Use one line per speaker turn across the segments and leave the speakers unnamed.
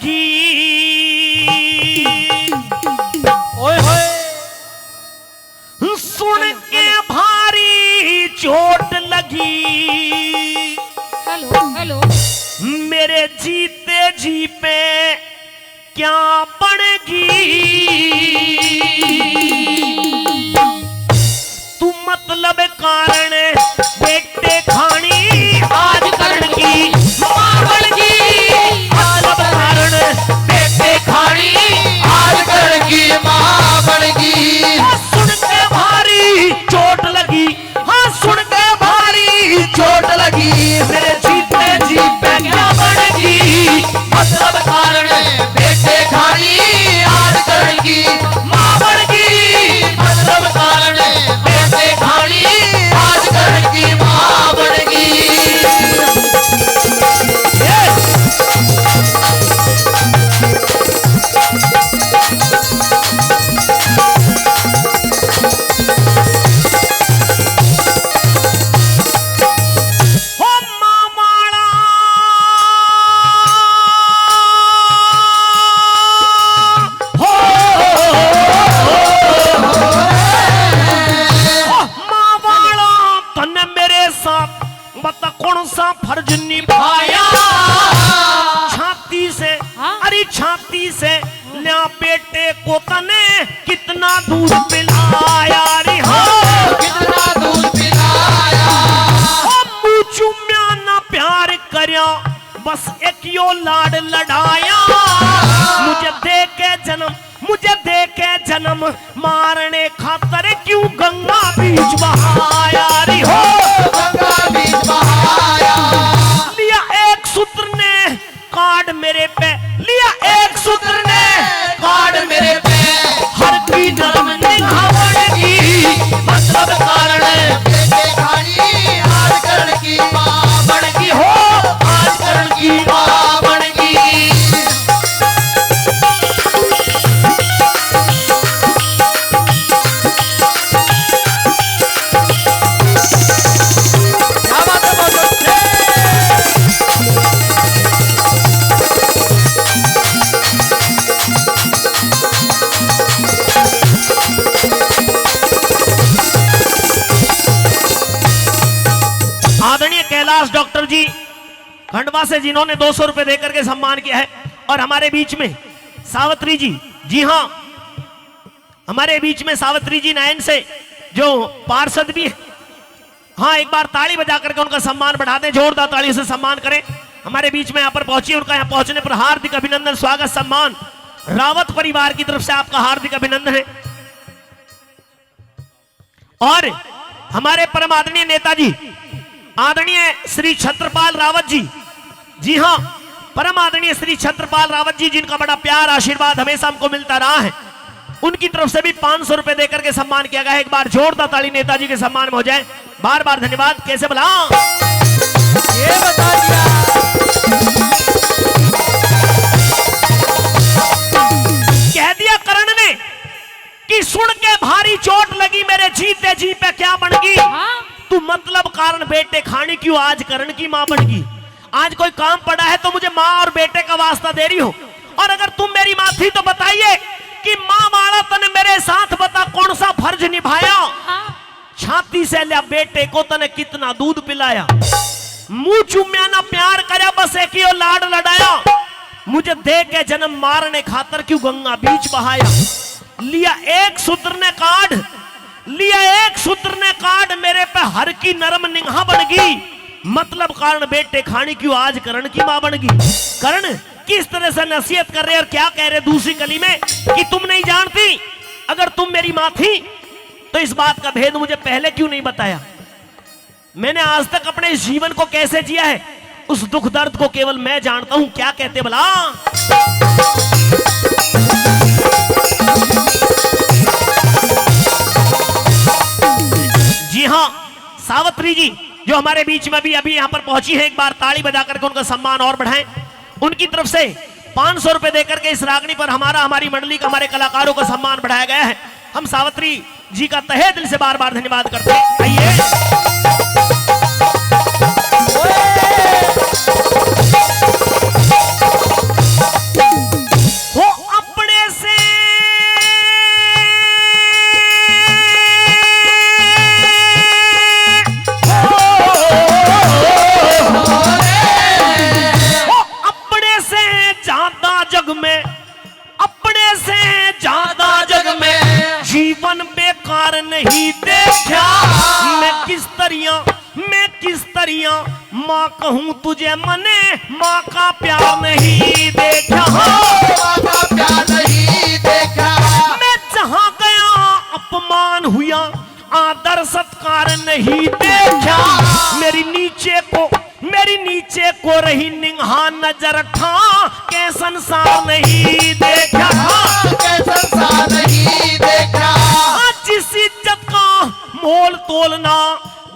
लगी। ओए होए सुन के भारी चोट लगी।
हेलो हेलो
मेरे जीते जी पे क्या पड़ेगी। तू मतलब कारण बेटे खानी आज करण की मां बड़गी। मतलब कारण बेटे खानी
आज करण की मां बड़गी।
सुन के भारी चोट लगी। हाँ सुन के भारी
चोट लगी
मेरे जीते जी पे क्या बड़गी।
मतलब कारण बेटे खानी आज करण की मां बड़गी। मतलब कारण बेटे खानी आज करण की मां बड़गी।
हो मामाड़ा हो मामाड़ा तने मेरे साथ बता कौन सा फर्ज निभाया। छाती से
हाँ?
अरे छाती से लिया बेटे को तने कितना दूध पिलाया। रे हाँ
कितना दूध पिलाया।
चुम्या ना प्यार करया बस एक यो लाड लड़ाया। मुझे दे के जन्म मारने खातर क्यों गंगा बीच बहाया। रे हो
गंगा बीच बहाया।
लिया एक सूत्र ने काट मेरे पे। लिया एक सूत्र ने
काट मेरे पे
हर की नरम निगाह बड़गी।
मतलब कारण बेटे खानी आज करण की मां बड़गी। हो आज करण की मां बड़गी। क्या बात है बहुत अच्छे।
आदरणीय कैलाश डॉक्टर जी खंडवा से जिन्होंने 200 रुपए देकर के सम्मान किया है। और हमारे बीच में सावित्री जी हाँ हमारे बीच में सावित्री जी नयन से जो पार्षद भी है। हाँ एक बार ताली बजा करके उनका सम्मान बढ़ा दें। जोरदार ताली से सम्मान करें। हमारे बीच में यहाँ पर पहुंची। उनका यहाँ पहुंचने पर हार्दिक अभिनंदन स्वागत सम्मान रावत परिवार की तरफ से आपका हार्दिक अभिनंदन है। और हमारे परम आदरणीय नेताजी आदरणीय श्री छत्रपाल रावत जी हाँ परम आदरणीय श्री छत्रपाल रावत जी जिनका बड़ा प्यार आशीर्वाद हमेशा हमको मिलता रहा है। उनकी तरफ से भी 500 रुपए देकर के सम्मान किया गया है। एक बार जोरदार ताली नेताजी के सम्मान में हो जाए। बार बार धन्यवाद। कैसे बोला
ये बता दिया।
कह दिया करण ने कि सुन के भारी चोट लगी मेरे जीते जी पे क्या बनगी।
हाँ?
तू मतलब कारण बेटे खाने क्यों आज करण की मां बनगी। आज कोई काम पड़ा है तो मुझे मां और बेटे का वास्ता दे रही हो। और अगर तुम मेरी मां थी तो बताइए कि मां वाला तने मेरे साथ बता कौन सा फर्ज निभाया।
हाँ?
छाती से लिया बेटे को तने कितना दूध पिलाया। मुंह चुम्या ना प्यार करया बस एक ही लाड लड़ाया। मुझे दे के जन्म मारने खातर क्यों गंगा बीच बहाया। लिया एक सूत्र ने काट। लिया एक सूत्र ने काट मेरे पे हर की नरम निगाह बनगी। मतलब कारण बेटे खानी क्यों आज करण की मां बनगी। करण किस तरह से नसीहत कर रहे और क्या कह रहे दूसरी कली में कि तुम नहीं जानती। अगर तुम मेरी मां थी तो इस बात का भेद मुझे पहले क्यों नहीं बताया। मैंने आज तक अपने इस जीवन को कैसे जिया है उस दुख दर्द को केवल मैं जानता हूं। क्या कहते भला जी हाँ सावित्री जी जो हमारे बीच में भी अभी यहाँ पर पहुंची है। एक बार ताली बजा करके उनका सम्मान और बढ़ाएं। उनकी तरफ से 500 रुपए देकर के इस रागनी पर हमारी मंडली का हमारे कलाकारों का सम्मान बढ़ाया गया है। हम सावित्री जी का तहे दिल से बार बार धन्यवाद करते हैं। आइए कहूँ तुझे मने माँ का प्यार नहीं देखा,
माँ का प्यार नहीं देखा।
मैं जहाँ गया अपमान हुआ आदर सत्कार नहीं देखा, मेरी नीचे को रही निगाह नजर ठा के संसार नहीं देखा,
के संसार नहीं देखा।
जिस इज्जत का मोल तोलना,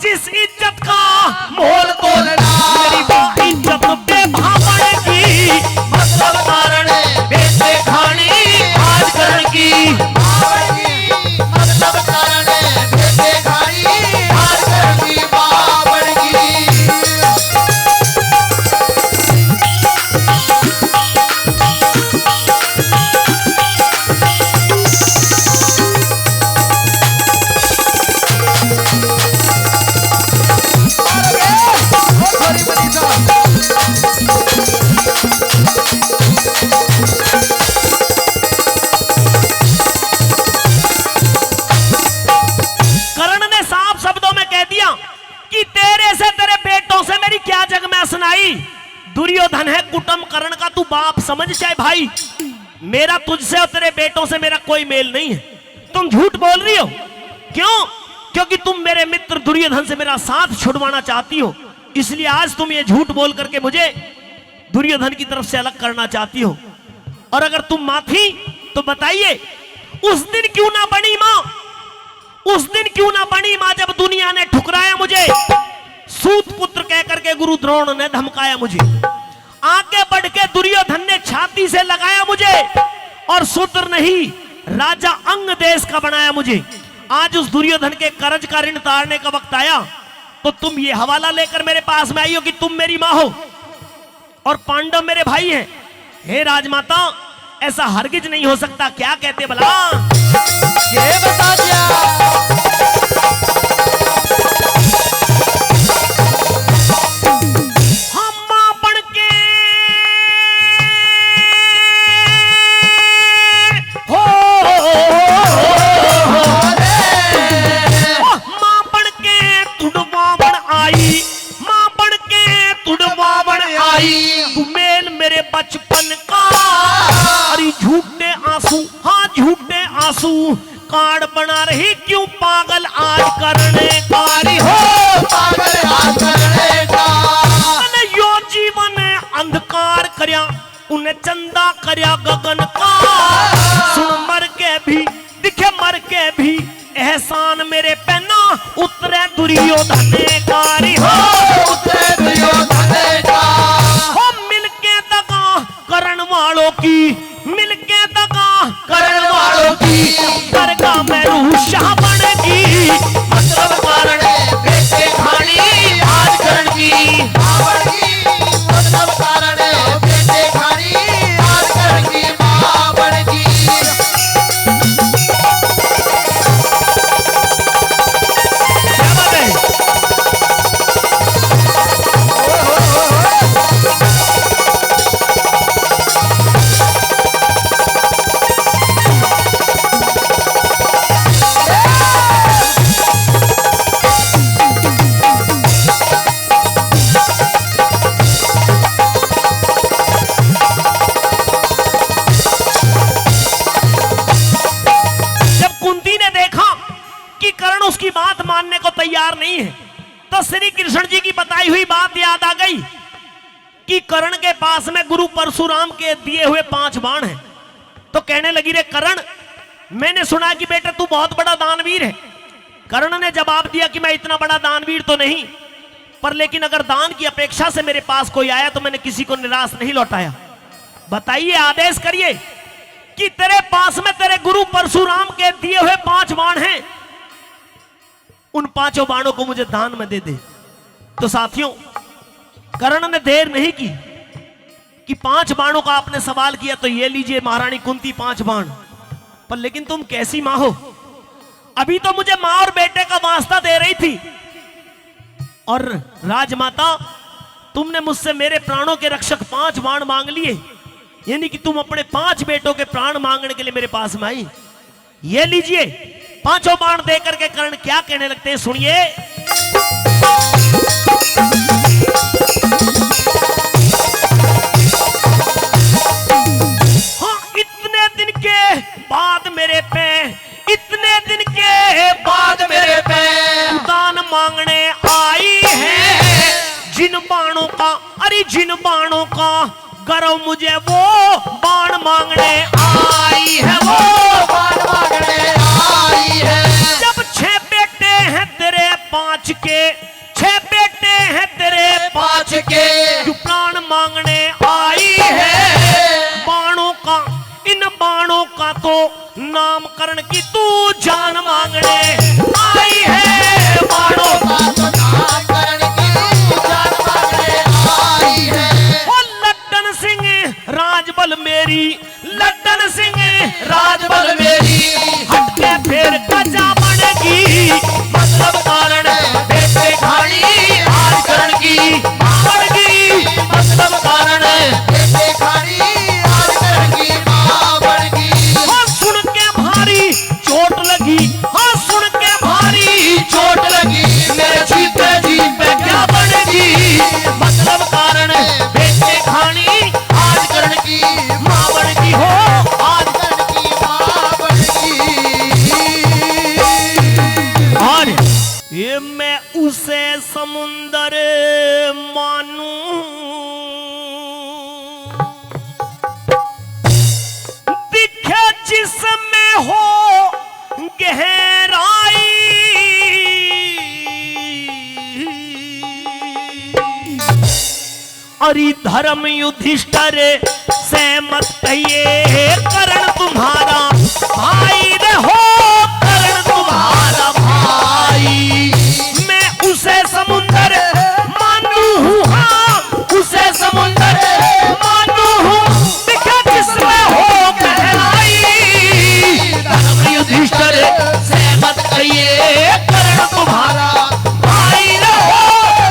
जिस इज्जत का मोल
तोलना,
मेरी वो इज्जत बेभावन की,
मतलब कारण बेटे खानी आज करण की, मतलब कारण बेटे खानी आज करण की बावड़ की।
कर्ण ने साफ शब्दों में कह दिया कि तेरे से तेरे बेटों से मेरी क्या जग में सुनाई। दुर्योधन है कुटुंब कर्ण का, तू बाप समझ चाहे भाई, मेरा तुझसे और तेरे बेटों से मेरा कोई मेल नहीं है। तुम झूठ बोल रही हो, क्यों? क्योंकि तुम मेरे मित्र दुर्योधन से मेरा साथ छुड़वाना चाहती हो, इसलिए आज तुम ये झूठ बोल करके मुझे दुर्योधन की तरफ से अलग करना चाहती हो। और अगर तुम मां थी तो बताइए उस दिन क्यों ना बनी मां, उस दिन क्यों ना बनी मां जब दुनिया ने ठुकराया मुझे, सूत पुत्र कह करके गुरु द्रोण ने धमकाया मुझे, आगे बढ़ के दुर्योधन ने छाती से लगाया मुझे और शूद्र नहीं राजा अंग देश का बनाया मुझे। आज उस दुर्योधन के कर्ज का ऋण तारने का वक्त आया तो तुम ये हवाला लेकर मेरे पास में आई हो कि तुम मेरी मां हो और पांडव मेरे भाई हैं। हे राजमाता, ऐसा हरगिज नहीं हो सकता। क्या कहते भला?
ये बता दिया।
बचपन का अरे झूठे आंसू, हाँ झूठे आंसू कार्ड बना रही क्यों पागल आज करने कारी हो,
पागल आज करने का
यो जीवन अंधकार करया उन्हें चंदा करया गगन का, सुन मर के भी दिखे मर के भी एहसान मेरे पहना उतरे दुर्योधन कारी हो,
उतरे दुर्योधन का
करण वालों की, मिलके दगा
करण वालों की,
दरगाह में रूह शाह बनेगी,
मतलब कारण बेटे खानी आज करण की, मतलब कारण बेटे खानी आज करण की मां बनेगी।
क्या बात है? उसकी बात मानने को तैयार नहीं है तो श्री कृष्ण जी की बताई हुई बात याद आ गई कि कर्ण के पास में गुरु परशुराम के दिए हुए 5 बाण हैं। तो कहने लगी, रे कर्ण, मैंने सुना कि बेटा तू बहुत बड़ा दानवीर है। कर्ण ने जवाब दिया कि मैं इतना बड़ा दानवीर तो नहीं, पर लेकिन अगर दान की अपेक्षा से मेरे पास कोई आया तो मैंने किसी को निराश नहीं लौटाया। बताइए, आदेश करिए कि तेरे पास में तेरे गुरु परशुराम के दिए हुए 5 बाण हैं, उन 5 बाणों को मुझे दान में दे दे। तो साथियों, कर्ण ने देर नहीं की कि 5 बाणों का आपने सवाल किया तो ये लीजिए महारानी कुंती 5 बाण। पर लेकिन तुम कैसी मां हो? अभी तो मुझे मां और बेटे का वास्ता दे रही थी और राजमाता तुमने मुझसे मेरे प्राणों के रक्षक 5 बाण मांग लिए, यानी कि तुम अपने 5 बेटों के प्राण मांगने के लिए मेरे पास में आई। ये लीजिए 5 बाण देकर के कर्ण क्या कहने लगते हैं, सुनिए। अरे जिन बाणों का गर्व मुझे वो बाण मांगने आई है, वो
बाण मांगने आई है।
जब 6 बेटे हैं तेरे 5 के, 6 बेटे हैं तेरे
5 के,
जो प्राण मांगने आई है। बाणों का, इन बाणों का तो नामकरण की तू जान मांगने आई है। बाणों
का तो नामकरण की जान मांगने आई है।
ओ लड्डन सिंह राजबल मेरी, लड्डन सिंह
राजबल मेरी,
हटके फिर कजा बनेगी,
मतलब कारण बेटे खानी आज करण की मां की, मतलब कारण बेटे खानी आज करण की मां बनेगी।
हाँ सुन के भारी चोट लगी, हाँ सुन के भारी
चोट लगी मेरे जी पे क्या बनेगी, मतलब कारण बेटे खानी आज करण की मां बनेगी, हो आज करण की मां बनेगी।
और ये मैं उसे समुंदर मानूं, दिखे जिसमें हो गहराई, अरे धर्म युधिष्ठिर से मत कहिए करण तुम्हारा भाई रे, हो करण तुम्हारा भाई। मैं उसे समुंदर मानू हूँ, हाँ उसे समुंदर मानू हूँ, दिखा जिसमें हो गहराई।
धर्म युधिष्ठिर से मत कहिए करण तुम्हारा भाई रे, हो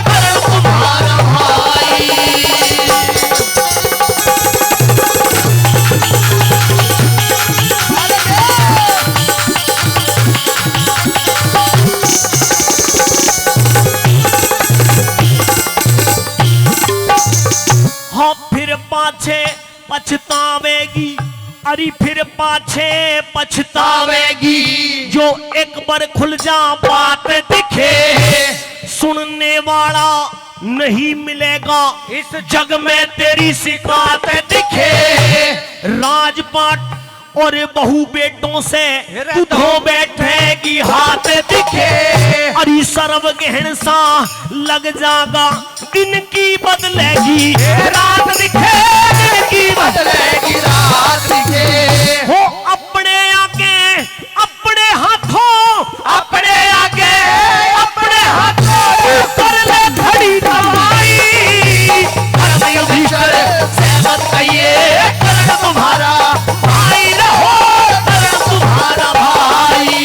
करण तुम्हारा भाई।
हाँ फिर पाछे पछतावेगी, अरे फिर पाछे पछतावेगी, जो एक बार खुल जा बात दिखे, सुनने वाला नहीं मिलेगा इस जग में तेरी शिकायत दिखे। राजपाट और बहू बेटों से तू धो बैठेगी हाथ दिखे, अरे सर्व गहन सा लग जागा, दिन की बदलेगी रात दिखे, दिन की
बदलेगी रात दिखे।
हो अपने आगे अपने हाथों,
अपने आगे अपने हाथों
कर ले खड़ी दवाई।
धर्म युधिष्ठिर से मत कहिए करण तुम्हारा भाई रे, हो करण तुम्हारा भाई।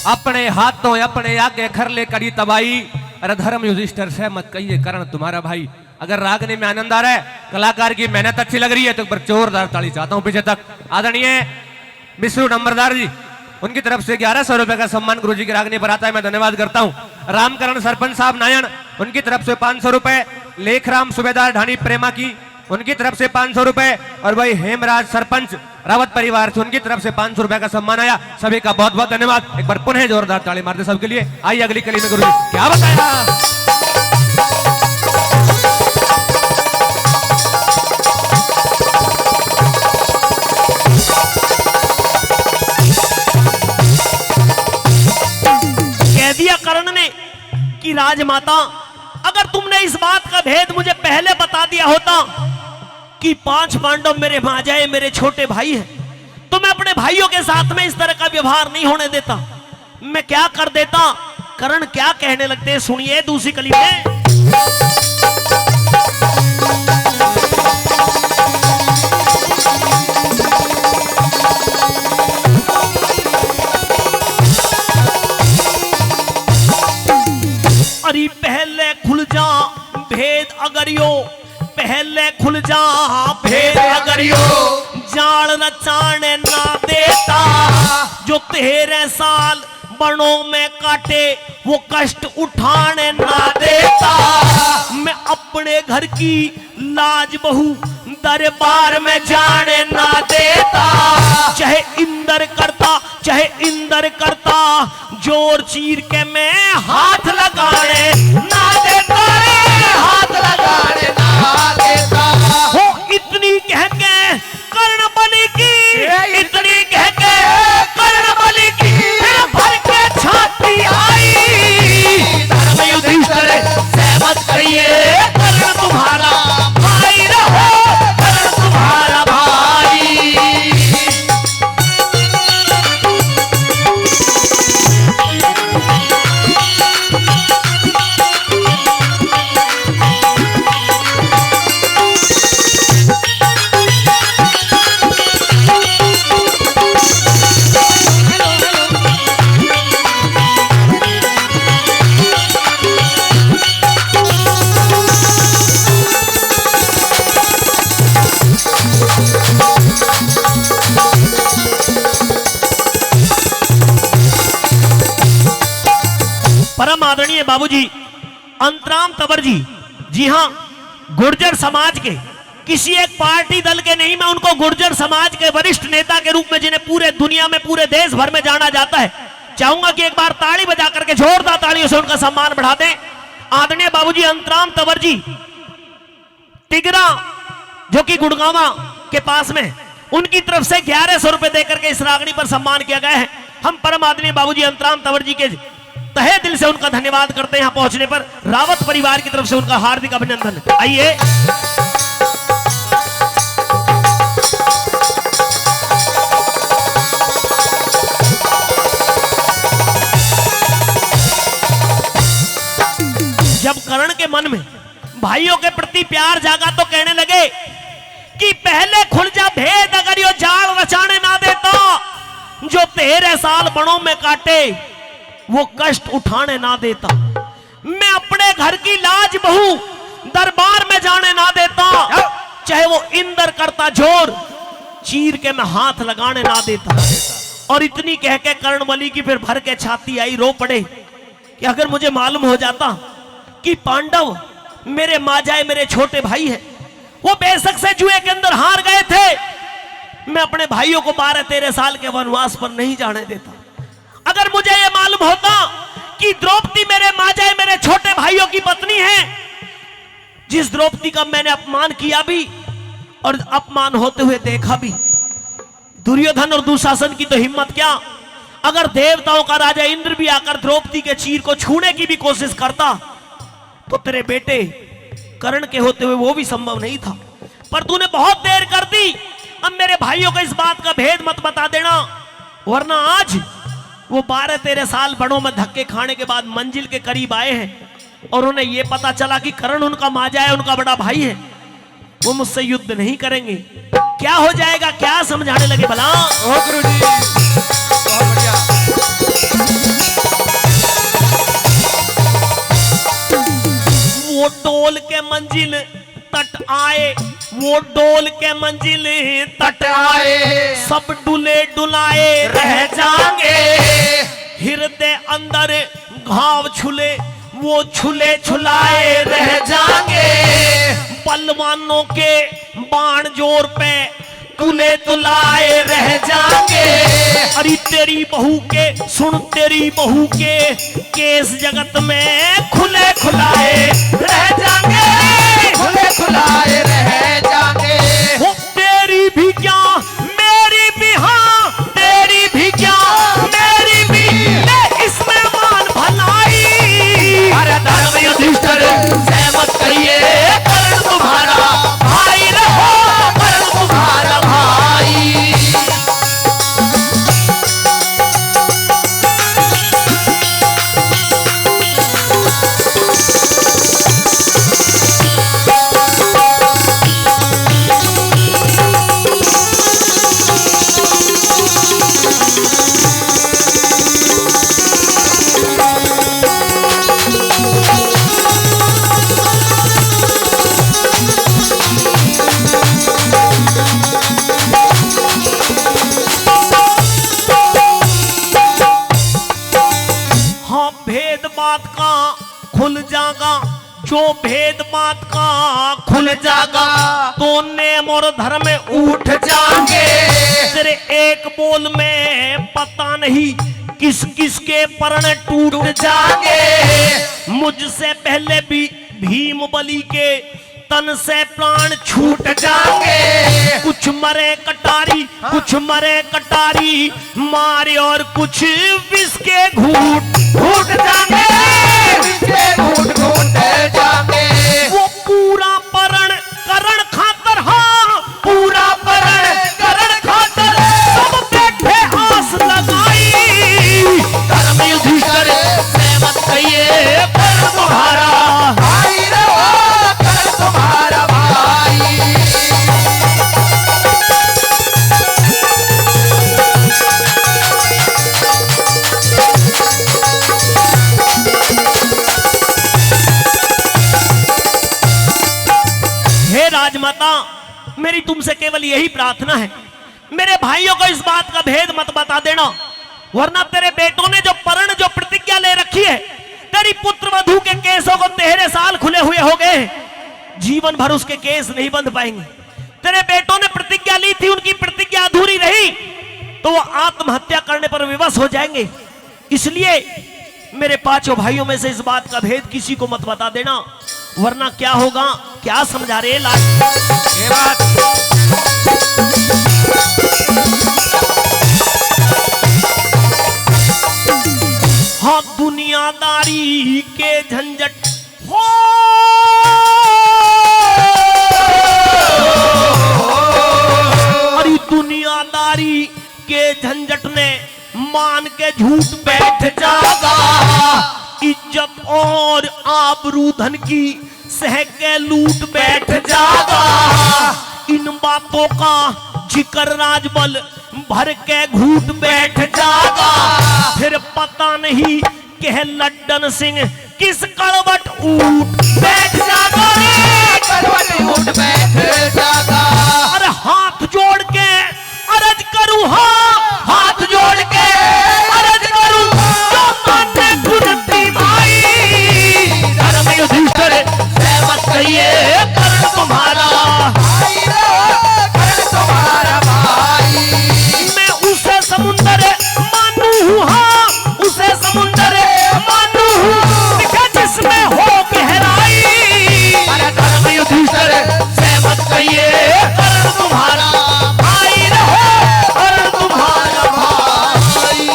अपने हाथों अपने आगे खरले करी तबाही, अरे धर्म युधिष्ठिर से मत कहिए करण तुम्हारा भाई। अगर रागने में आनंद आ रहा है, कलाकार की मेहनत अच्छी लग रही है, तो एक बार जोरदार ताली चाहता हूं पीछे तक। आदरणीय मिश्रू नंबरदार जी, उनकी तरफ से 1100 रुपए का सम्मान गुरुजी की रागनी पर आता है, मैं धन्यवाद करता हूं। रामकरण सरपंच साहब नायण, उनकी तरफ से 500 रुपए। लेखराम सूबेदार ढाणी प्रेमा की, उनकी तरफ से 500 रुपए। और भाई हेमराज सरपंच रावत परिवार से, उनकी तरफ से 500 रुपए का सम्मान आया। सभी का बहुत बहुत धन्यवाद। एक बार पुनः जोरदार ताली मारते सबके लिए। आइए अगली कली में गुरुजी क्या बताया।
कह दिया कर्ण ने कि राजमाता, अगर तुमने इस बात का भेद मुझे पहले बता दिया होता कि 5 पांडव मेरे मांझे मेरे छोटे भाई हैं, तो मैं अपने भाइयों के साथ में इस तरह का व्यवहार नहीं होने देता। मैं क्या कर देता। कर्ण क्या कहने लगते हैं, सुनिए दूसरी कली में। अरे पहले खुल जा भेद अगर यो, पहले खुल जा भेद अगर यो, जाल नचाने ना देता, जो 13 साल बणों में काटे वो कष्ट उठाने ना देता। मैं अपने घर की लाज बहू दरबार में जाने ना देता, चाहे इंदर करता चाहे इंदर करता, जोर चीर के मैं हाथ लगाने ना देता,
हाथ लगाने ना देता।
हो इतनी कह के कर्ण बलि की, इतनी कह के कर्ण बलि की, फिर भर के छाती आई।
धर्म युधिष्ठिर सहमत करिए,
कर्ण तुम्हारा
भाई रहो, कर्ण तुम्हारा भाई।
परम आदरणीय बाबूजी अंतराम तंवर जी, जी हाँ, गुर्जर समाज के किसी एक पार्टी दल के नहीं, मैं उनको गुर्जर समाज के वरिष्ठ नेता के रूप में, जिन्हें पूरे दुनिया में पूरे देश भर में जाना जाता है, चाहूंगा कि एक बार ताली बजा करके जोरदार तालियों से उनका सम्मान बढ़ा दें। आदरणीय बाबूजी अंतराम तंवर जी तिगरा, जो कि गुड़गावा के पास में, उनकी तरफ से 1100 रुपए देकर के इस रागनी पर सम्मान किया गया है। हम परम आदरणीय बाबूजी अंतराम तंवर जी के तहे दिल से उनका धन्यवाद करते हैं। यहां पहुंचने पर रावत परिवार की तरफ से उनका हार्दिक अभिनंदन। आइए जब कर्ण के मन में भाइयों के प्रति प्यार जागा तो कहने लगे कि पहले खुल जा भेद अगर यो जाल रचाने ना देता, जो 13 साल बणों में काटे वो कष्ट उठाने ना देता, मैं अपने घर की लाज बहू दरबार में जाने ना देता, चाहे वो इंदर करता जोर चीर के मैं हाथ लगाने ना देता। और इतनी कह के कर्णबली की फिर भर के छाती आई, रो पड़े कि अगर मुझे मालूम हो जाता कि पांडव मेरे माजाए मेरे छोटे भाई हैं, वो बेशक से जुए के अंदर हार गए थे, मैं अपने भाइयों को 12-13 साल के वनवास पर नहीं जाने देता। अगर मुझे यह मालूम होता कि द्रौपदी मेरे माजाए मेरे छोटे भाइयों की पत्नी है, जिस द्रौपदी का मैंने अपमान किया भी और अपमान होते हुए देखा भी, दुर्योधन और दुशासन की तो हिम्मत क्या, अगर देवताओं का राजा इंद्र भी आकर द्रौपदी के चीर को छूने की भी कोशिश करता तो तेरे बेटे कर्ण के होते हुए वो भी संभव नहीं था। पर तूने बहुत देर कर दी, अब मेरे भाइयों को इस बात का भेद मत बता देना, वरना आज वो 12-13 साल बड़ों में धक्के खाने के बाद मंजिल के करीब आए हैं और उन्हें यह पता चला कि कर्ण उनका माजा है, उनका बड़ा भाई है, वो मुझसे युद्ध नहीं करेंगे। क्या हो जाएगा, क्या समझाने लगे भला?
ओ गुरुजी, बहुत बढ़िया।
वो डोल के मंजिल तट आए, वो डोल के मंजिल तट आए, सब डुले डुलाए रह जाएंगे, हृदय अंदर घाव छुले वो छुले छुलाए रह जाएंगे, बलवानों के बाण जोर पे तुले तुलाए रह जाएंगे। अरे तेरी बहू के सुन, तेरी बहू के केस जगत में खुले खुलाए रह जाएंगे,
खुले खुलाए रह जाएंगे।
वो तेरी भी क्या मेरी भी, हाँ तेरी भी क्या मेरी भी, ले इसमें मान भलाई।
अरे धर्म युधिष्ठिर सहमत करिए, कर्ण तुम्हारा भाई रहो, कर्ण तुम्हारा भाई।
बात का खुल जागा, जो भेद बात का खुल जागा, तो नेम और धर्म उठ जाएंगे। तेरे एक बोल में पता नहीं किस किस के परण टूट जाएंगे। मुझसे पहले भी भीम बलि के तन से प्राण छूट जाएंगे। कुछ मरे कटारी, कुछ मरे कटारी मारे, और कुछ विष के घूट घूट जाएंगे,
घूट घूट जाएंगे।
वो पूरा परण करण खातर, हाँ पूरा परण करण खातर सब बैठे आस लगाई।
धर्म युधिष्ठिर से मत कहिए पर तुम्हारा भाई रहो, कर तुम्हारा भाई।
हे राजमाता, मेरी तुमसे केवल यही प्रार्थना है, मेरे भाइयों को इस बात का भेद मत बता देना, वरना तेरे बेटों ने जो परण जो प्रतिज्ञा ले रखी है, तेरी पुत्र वधू के केसों को 13 साल खुले हुए हो गए, जीवन भर उसके केस नहीं बंध पाएंगे। तेरे बेटों ने प्रतिज्ञा ली थी, उनकी प्रतिज्ञा अधूरी रही तो वो आत्महत्या करने पर विवश हो जाएंगे। इसलिए मेरे पांचों भाइयों में से इस बात का भेद किसी को मत बता देना, वरना क्या होगा, क्या समझा रहे लास्ट
ये बात
हाँ दुनियादारी के झंझट हो, अरे दुनियादारी के झंझट ने मान के झूठ बैठ जागा। इज्जत और आबरू धन की सह के लूट बैठ जागा। इन बातों का जिक्र राजबल भर के घूट बैठ जागा। फिर पता नहीं कह लड्डन सिंह किस कड़वट ऊट बैठ जागा,
करवट उठ बैठ जागा।
अरे हाथ जोड़ के अरज करूं, हाँ हाथ जोड़ के अरज करूं, जो माने गुणती भाई।
धर्म युधिष्ठिर से मत कहिए कर्ण तुम्हारा भाई रहो, कर्ण तुम्हारा भाई।
मैं उसे समुंदर मानू हूँ, हाँ उसे समुंदर मानू हूँ, दिखा जिसमें हो गहराई।
अरे धर्म युधिष्ठिर से मत कहिए कर्ण तुम्हारा भाई रहो, कर्ण तुम्हारा भाई।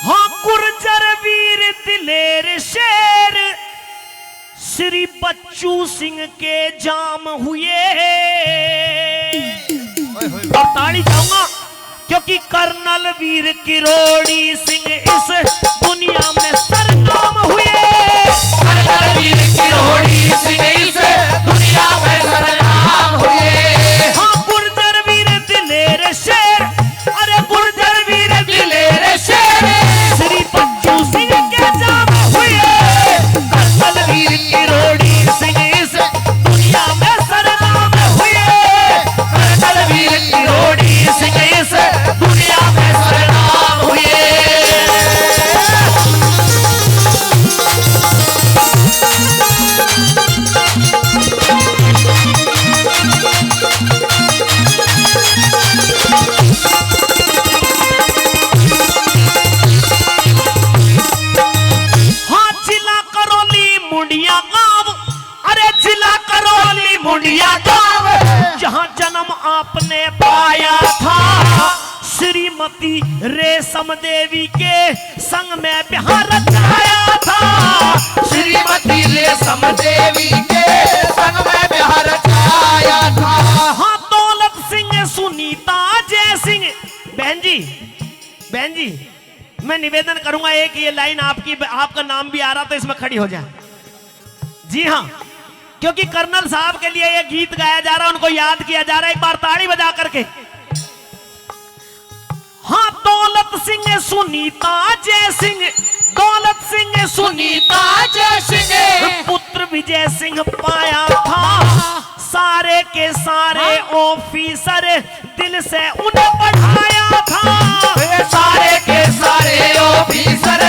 हाँ गुर्जर वीर दिलेर शेर श्री बच्चू सिंह के जाम हुए। और ताड़ी जाऊंगा क्योंकि कर्नल वीर किरोड़ी सिंह इस दुनिया में सरनाम हुए।
कर्नल वीर किरोड़ी सिंह इस दुनिया में सरनाम हुए।
हाँ गुर्जर वीर दिलेर शेर, अरे गुर्जर वीर दिलेर शेर श्री बच्चू सिंह के जाम हुए। कर्नल वीर किरोड़ी सिंह इस दुनिया में सरनाम हुए।
कर्नल वीर किरोड़ी सिंह इस दुनिया में सरनाम हुए।
हाँ जिला करौली मुंडिया गांव, अरे जिला करौली मुंडिया गांव, जहां जन्म आपने पाया था। श्रीमती रेशम देवी के संग में बिहार आया था।
श्रीमती रेशम देवी के संग में बिहार आया था।
हाँ दौलत सिंह सुनीता जय सिंह। बहन जी मैं निवेदन करूंगा, एक ये लाइन आपका नाम भी आ रहा तो इसमें खड़ी हो जाए। जी हाँ, क्योंकि कर्नल साहब के लिए ये गीत गाया जा रहा है, उनको याद किया जा रहा है, एक बार ताड़ी बजा करके। हाँ दौलत सिंह सुनीता जय सिंह, दौलत सिंह सुनीता
जय सिंह
पुत्र विजय सिंह पाया था। सारे के सारे ऑफिसर दिल से उन्हें बढ़ाया था।
सारे के सारे ऑफिसर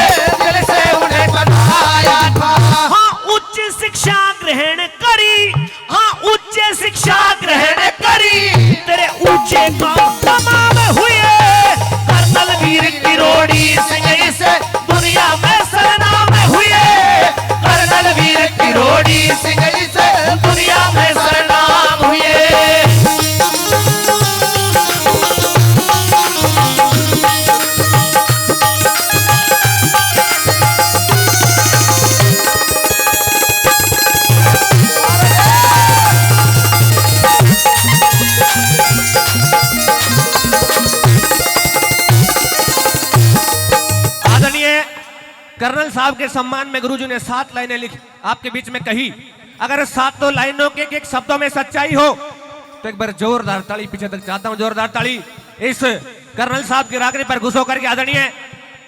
कर्नल साहब के सम्मान में गुरुजी ने 7 लाइनें लिखी, आपके बीच में कही। अगर 7 लाइनों के एक शब्दों में सच्चाई हो तो एक बार जोरदार ताली पीछे तक चाहता हूं, जोरदार ताली। इस कर्नल साहब की रागनी पर घुस होकर के आदरणीय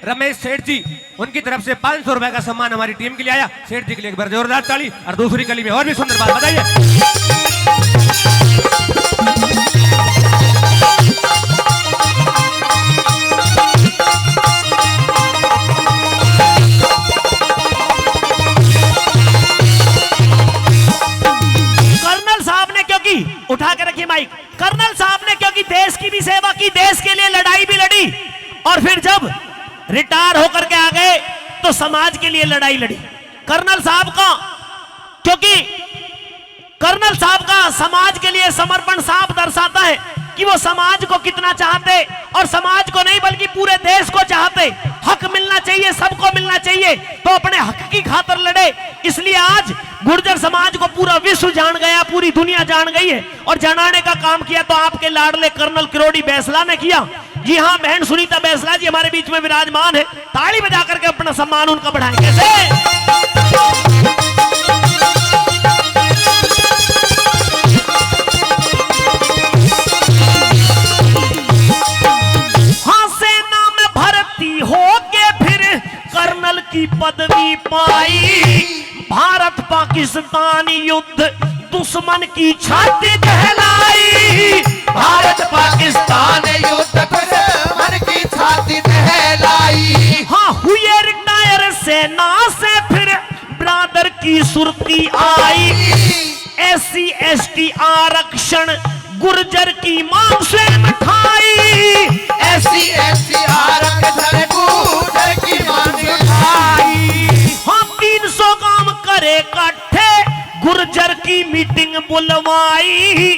रमेश सेठ जी, उनकी तरफ से 500 रुपए का सम्मान हमारी टीम के लिए आया। सेठ जी के लिए एक बार जोरदार ताली। और दूसरी कली में और भी सुंदर बात बताइए।
उठा के रखिए माइक। कर्नल साहब ने क्योंकि देश की भी सेवा की, देश के लिए लड़ाई भी लड़ी, और फिर जब रिटायर होकर के आ गए तो समाज के लिए लड़ाई लड़ी। कर्नल साहब का क्योंकि कर्नल साहब का समाज के लिए समर्पण साफ दर्शाता है कि वो समाज को कितना चाहते, और समाज को नहीं बल्कि पूरे देश को चाहते। हक मिलना चाहिए, सबको मिलना चाहिए, तो अपने हक की खातिर लड़े। इसलिए आज गुर्जर समाज को पूरा विश्व जान गया, पूरी दुनिया जान गई है, और जनाने का काम किया तो आपके लाडले कर्नल किरोड़ी बैसला ने किया। जी हाँ, बहन सुनीता बैसला जी हमारे बीच में विराजमान है, ताली बजा करके अपना सम्मान उनका बढ़ाएं। कैसे कर्नल की पदवी पाई, भारत पाकिस्तान युद्ध दुश्मन की छाती दहलाई।
भारत पाकिस्तान युद्ध दुश्मन की छाती दहलाई।
हाँ, हुए रिटायर सेना से फिर ब्रादर की सुर्ती आई। SC ST आरक्षण गुर्जर की मांग से उठाई।
SC ST आरक्षण गुर्जर की मांग से उठाई।
हाँ, 300 काम करे इकट्ठे गुर्जर की मीटिंग बुलवाई।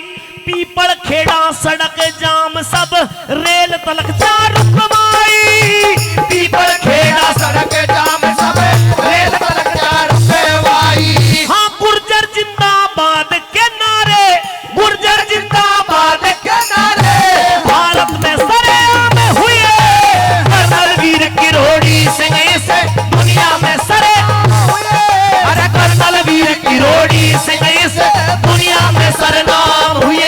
पीपल खेड़ा सड़क जाम सब रेल तलक जा रुकवाई।
पीपल खेड़ा सड़क जाम सब रेल तलक जा रुकवाई।
हाँ, गुर्जर जिंदाबाद के नारे, गुर्जर जिंदाबाद के नारे, भारत में सरेआम हुए कर्नल वीर किरोड़ी सिंह से दुनिया में सरेआम हुए। अरे कर्नल वीर किरोड़ी सिंह से दुनिया में सरनाम हुए।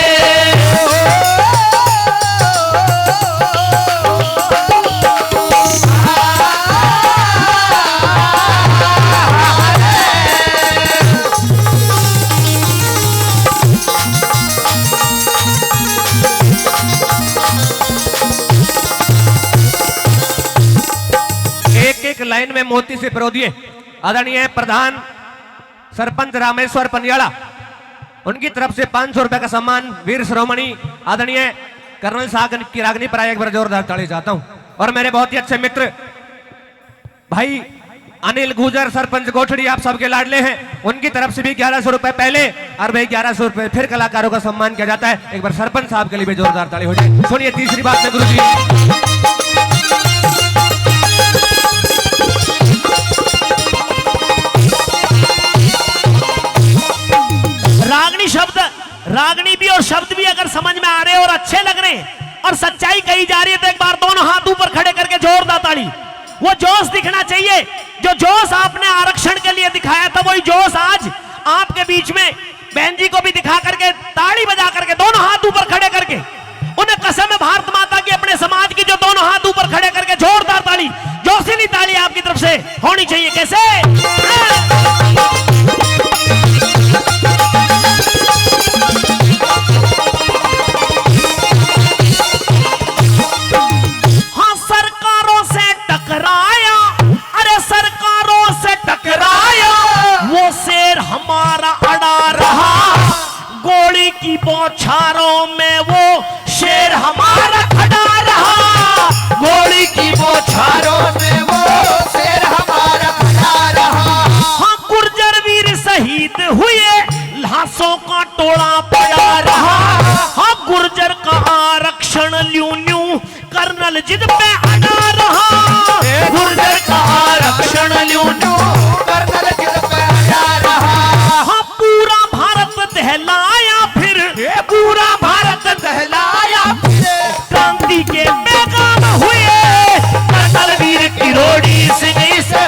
एक लाइन में मोती से पिरो दिए। आदरणीय प्रधान सरपंच रामेश्वर पनियाड़ा, उनकी तरफ से 500 रुपए का सम्मान वीर शिरोमणि आदरणीय कर्नल साहब की रागनी पर एक बार जोरदार ताली चाहता हूं। और मेरे बहुत ही अच्छे मित्र भाई अनिल गुजर सरपंच गोठड़ी, आप सबके लाडले हैं, उनकी तरफ से भी 1100 रुपए पहले और भाई 1100 रुपए फिर कलाकारों का सम्मान किया जाता है। एक बार सरपंच साहब के लिए भी जोरदार ताली हो जाए। सुनिए तीसरी बात में गुरुजी।
रागनी शब्द, रागनी भी और शब्द भी अगर समझ में आ रहे और अच्छे लग रहे हैं और सच्चाई कही जा रही है तो एक बार दोनों हाथ ऊपर खड़े करके जोरदार ताली। वो जोश दिखना चाहिए जो जोश आपने आरक्षण के लिए दिखाया था, वही जोश आज आपके बीच में बहन जी को भी दिखा करके ताली बजा करके दोनों हाथ ऊपर खड़े करके उन्हें कसम है भारत माता की, अपने समाज की, जो दोनों हाथ ऊपर खड़े करके जोरदार ताली, जोशीली ताली आपकी तरफ से होनी चाहिए। कैसे टकराया, अरे सरकारों से टकराया, वो शेर हमारा अड़ा रहा, गोली की बौछारों में वो शेर हमारा खड़ा रहा,
गोली की बौछारों में वो शेर हमारा खड़ा रहा।
हाँ, गुर्जर वीर शहीद हुए, लाशों का टोला पड़ा रहा। हाँ, गुर्जर का आरक्षण ल्यून्यू कर्नल जिद पे अड़ा रहा, गुर्जर का आरक्षण ल्यून्यू
कर्नल जिद पे अड़ा रहा।
हाँ, पूरा भारत दहलाया फिर, पूरा भारत
दहलाया फिर,
क्रांति के पैगाम हुए कर्नल वीर किरोड़ी सिंह से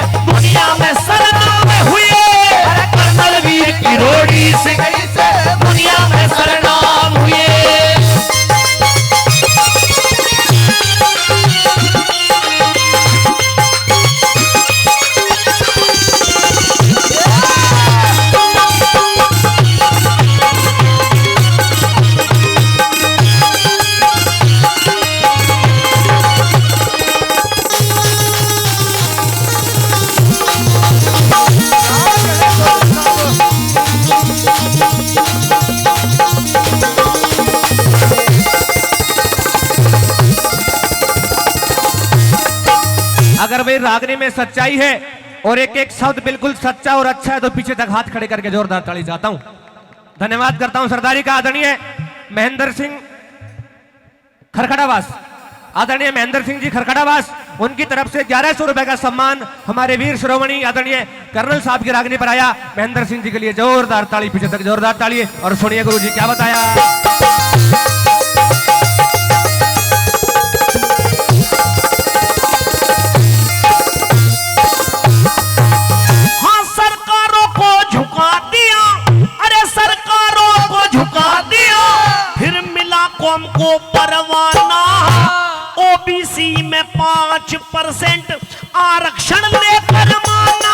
हमारे रागने में सच्चाई है और एक एक शब्द बिल्कुल सच्चा और अच्छा है, तो पीछे तक हाथ खड़े करके जोरदार ताली जाता हूं। धन्यवाद करता हूं सरदारी का आदरणीय महेंद्र सिंह खरखड़ावास, आदरणीय महेंद्र सिंह जी खरखड़ावास, उनकी तरफ से 1100 रुपए का सम्मान हमारे वीर श्रोमणी आदरणीय कर्नल साहब की रागनी पर आया। महेंद्र सिंह जी के लिए जोरदार ताली, पीछे तक जोरदार ताली। और सुनिए गुरु जी क्या बताया।
हाँ, सरकारों को झुका दिया, अरे सरकारों को झुका दिया, फिर मिला कौम को परवाना। ओबीसी में 5% आरक्षण लेकर माना,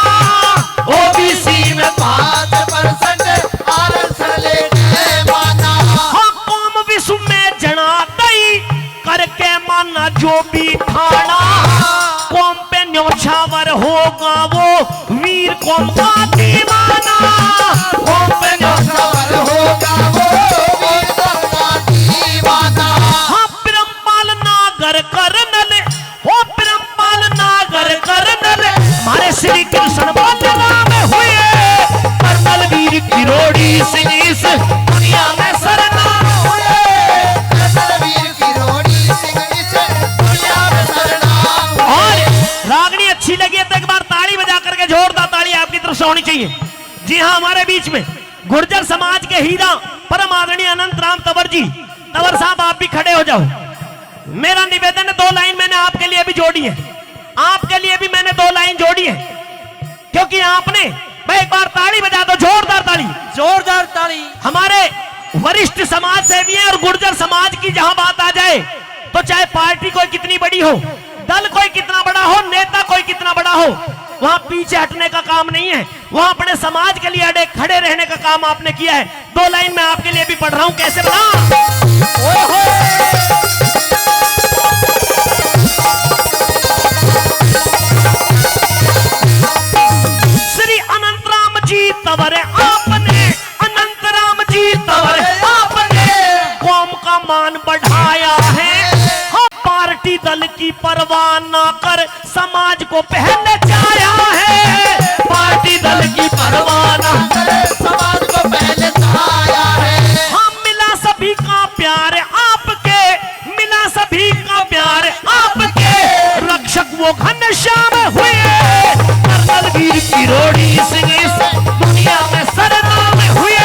ओबीसी में 5% आरक्षण लेकर माना।
हाँ, कौम विश्व में जना गई करके माना जो भी ठाना। कौम पे न्यौछावर होगा वो वीर कौम का दीवाना।
कौम पे न्यौछावर होगा वो वीर कौम का दीवाना।
हाँ, प्रेमपाल नागर कर्नल, हो प्रेमपाल नागर कर्नल, हमारे श्री कृष्ण बलराम हुए कर्नल वीर किरोड़ी सिंह इस दुनिया में सरनाम हुए।
कर्नल वीर किरोड़ी सिंह इस दुनिया में सरनाम हुए।
और रागनी अच्छी लगी है तो एक बार ताली बजा करके जोरदार ताली आपकी तरफ से होनी चाहिए। जी हाँ, हमारे बीच में गुर्जर समाज के हीरा परम आदरणीय अनंत राम तंवर जी, तंवर साहब आप भी खड़े हो जाओ। मेरा निवेदन है, 2 लाइन मैंने आपके लिए भी जोड़ी है, आपके लिए भी मैंने 2 लाइन जोड़ी है, क्योंकि आपने, मैं एक बार ताली बजा दो, जोरदार ताली,
जोरदार ताली।
हमारे वरिष्ठ समाज सेवी हैं और गुर्जर समाज की जहां बात आ जाए तो चाहे पार्टी कोई कितनी बड़ी हो, दल कोई कितना बड़ा हो, नेता कोई कितना बड़ा हो, वहां पीछे हटने का काम नहीं है, वहां अपने समाज के लिए अड़े खड़े रहने का काम आपने किया है। 2 लाइन मैं आपके लिए भी पढ़ रहा हूं, कैसे बता। श्री अनंत राम जी तंवर आपने, अनंत राम जी तंवर आपने कौम का मान बढ़ाया है। हाँ, पार्टी दल की परवाह ना कर समाज को पहचाया है। पार्टी दल की परवाह ना कर
समाज को पहले छाया है।
हाँ, मिला सभी का प्यार आपके, मिला सभी का प्यार आपके, रक्षक वो घनश्याम हुए कर्नल वीर किरोड़ी सिंह इस दुनिया में सरनाम हुए।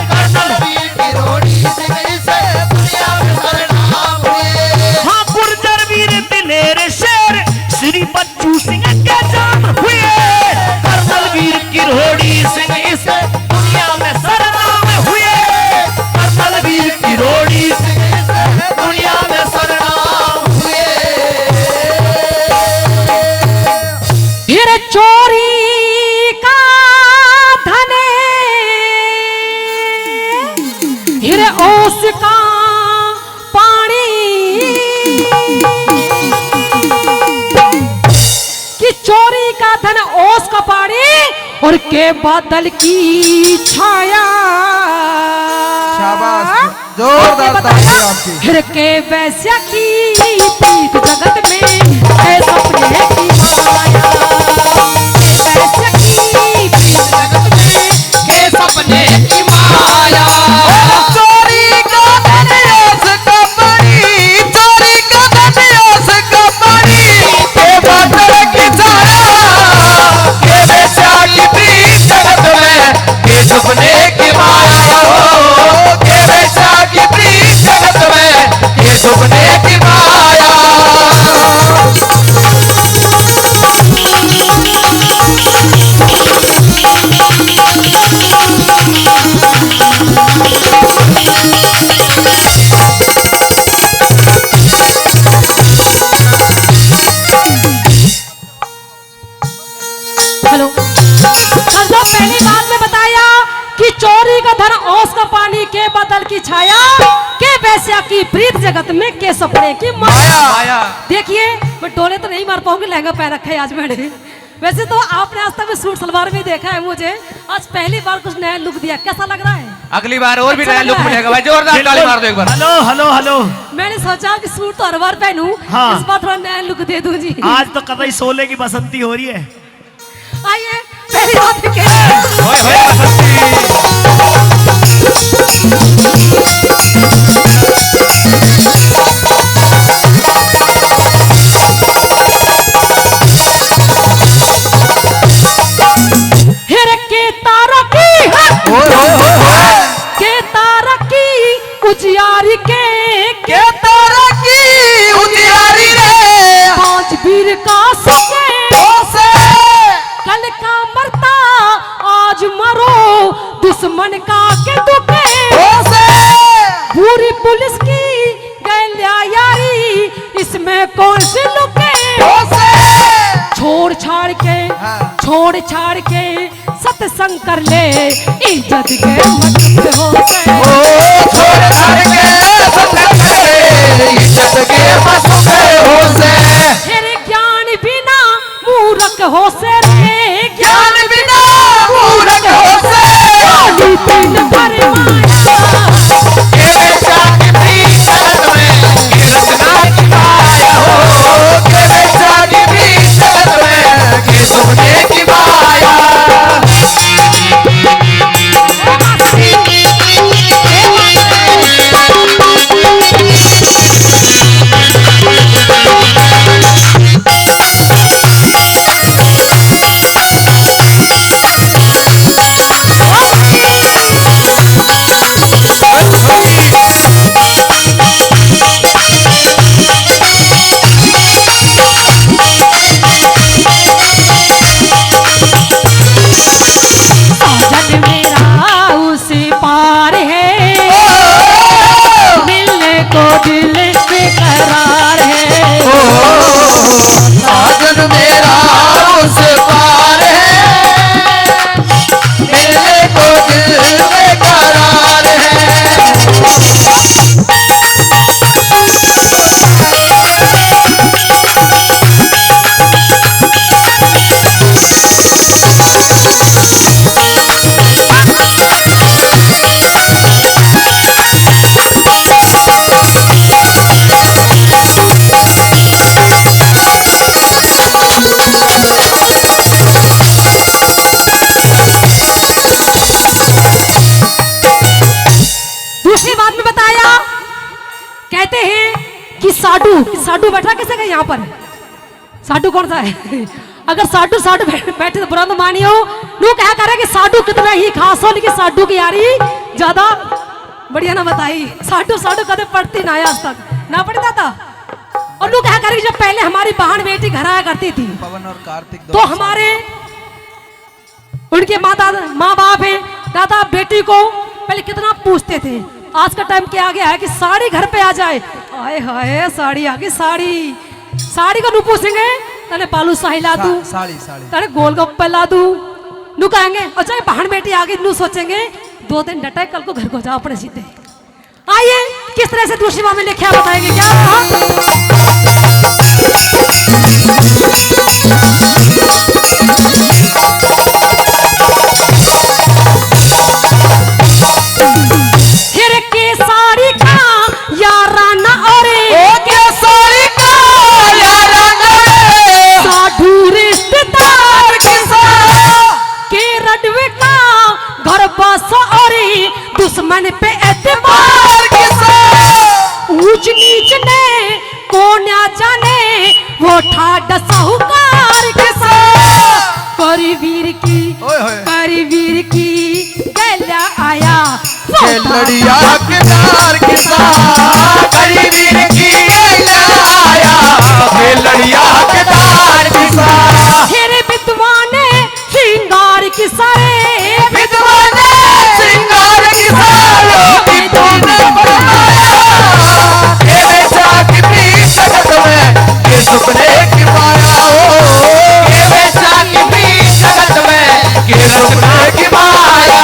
कर्नल
वीर किरोड़ी सिंह इस दुनिया में सरनाम हुए।
हाँ, गुर्जर वीर दिलेर शेर श्री बच्चू सिंह के जाम हुए। कर्नल वीर किरोड़ी सिंह इस दुनिया में सरनाम हुए। कर्नल वीर किरोड़ी सिंह इस दुनिया में सरनाम हुए।
फिर चोरी का धन, फिर ओस का पानी, कि चोरी का धन ओस का पानी और के बादल की छाया।
शाबाश, जोरदार ताली आपकी।
फिर के वैश्या की प्रीत जगत में है सपने की माया। वैश्या की प्रीत जगत में
के सपने की माया। चोरी का धन ओस का पानी, चोरी का धन ओस का पानी, के बादल की छाया। के वैश्या की प्रीत जगत में के सपने की माया। हो के वैश्या की प्रीत जगत में के सपने की माया।
हेलो, और जो पहली बात में बताया कि चोरी का धन ओस का पानी के बादल की छाया, के वैश्या की प्रीत जगत में के सपने की माया।
माया।
देखिए, मैं डोले तो नहीं मार पाऊंगी, लहंगा पहन रखा है आज मैंने। वैसे तो आपने आज तक सूट सलवार में देखा है मुझे, आज पहली बार कुछ नया लुक दिया, कैसा लग रहा है?
अगली बार और भी
अच्छा
नया लुक
लगा है।
मिलेगा भाई, जोरदार ताली मार दो एक बार।
Hello hello hello.
मैंने सोचा कि सूट तो हर बार पहनूं,
हाँ।
इस बार थोड़ा नया लुक दे दूं जी।
आज तो कतई सोले की बसंती हो रही है।
आइए पहली बात के
होए होए बसंती।
हेरे के तारा की के तारा की उजियारी के
तारा की उजियारी रे
पांच वीर का सके
से
कल का मरता आज मरो दुश्मन का के दुखे
से
पूरी पुलिस की गैल्या यारी इसमें कौन सी लुके
से
छोड़ छाड़ के सत्संग कर ले इज्जत के मत हो
छोड़ छाड़ के सत्संग कर ले इज्जत के मत हो से
तेरे ज्ञान बिना मूर्ख हो से रे
ज्ञान बिना मूर्ख हो से
काली तीन फरमाया
के बेचा की प्रीत में के रचना की माया हो के बेचा की प्रीत में के सुने की माया
साजन मेरा उसी पार है मिलने को दिल बेकरार है
साजन मेरा उस पार है मेरे को दिल में करार है
दूसरी बात में बताया कहते हैं कि साडू बैठा कैसे गए यहाँ पर साडू कौन सा है अगर साडू साडू बैठे तो बुरा तो मानियो लोग क्या करे कि साडू कितना ही खास हो लेकिन साडू की यारी ज्यादा बढ़िया ना बताई साडू साडू कदे पढ़ती ना आज तक ना पढ़ता था और लोग क्या करे कि जब पहले हमारी बहन बेटी घर आया करती थी
पवन और कार्तिक
तो हमारे उनके माँ बाप है दादा बेटी को पहले कितना पूछते थे आज का टाइम क्या आ गया है कि साड़ी घर पे आ जाए हाय हाय साड़ी आ गई साड़ी को नू पूछेंगे तने बालू शाही ला दूं
साड़ी साड़ी
तने गोलगप्पे ला दूं नू कहेंगे अच्छा ये बहन बेटी आ गई नू सोचेंगे 2 दिन डटे कल को घर को जाओ अपने सीधे आइए किस तरह से दूसरी बात में लिखा बताएंगे क्या फिर के साड़ी का याराना और
क्या सारी का याराना रे
साधु रिश्तेदार
के साथ
के रडवे का घर बस और दुश्मन पे एतबार
के साथ
ऊंच नीच ने कौन ना जाने वो ठाड साहूकार के साथ करवीर की
ओए होए।
करवीर की गैला आया
के लड़िया के दार के साथ करीबीर की लाया के लड़िया के दार के साथ
तेरे विद्वाने श्रृंगार की सारे
विद्वाने श्रृंगार की सारो विद्वाने बनाया के बेचा की प्रीत जगत में के सुपने की माया हो के बेचा की प्रीत जगत में के सुपने की माया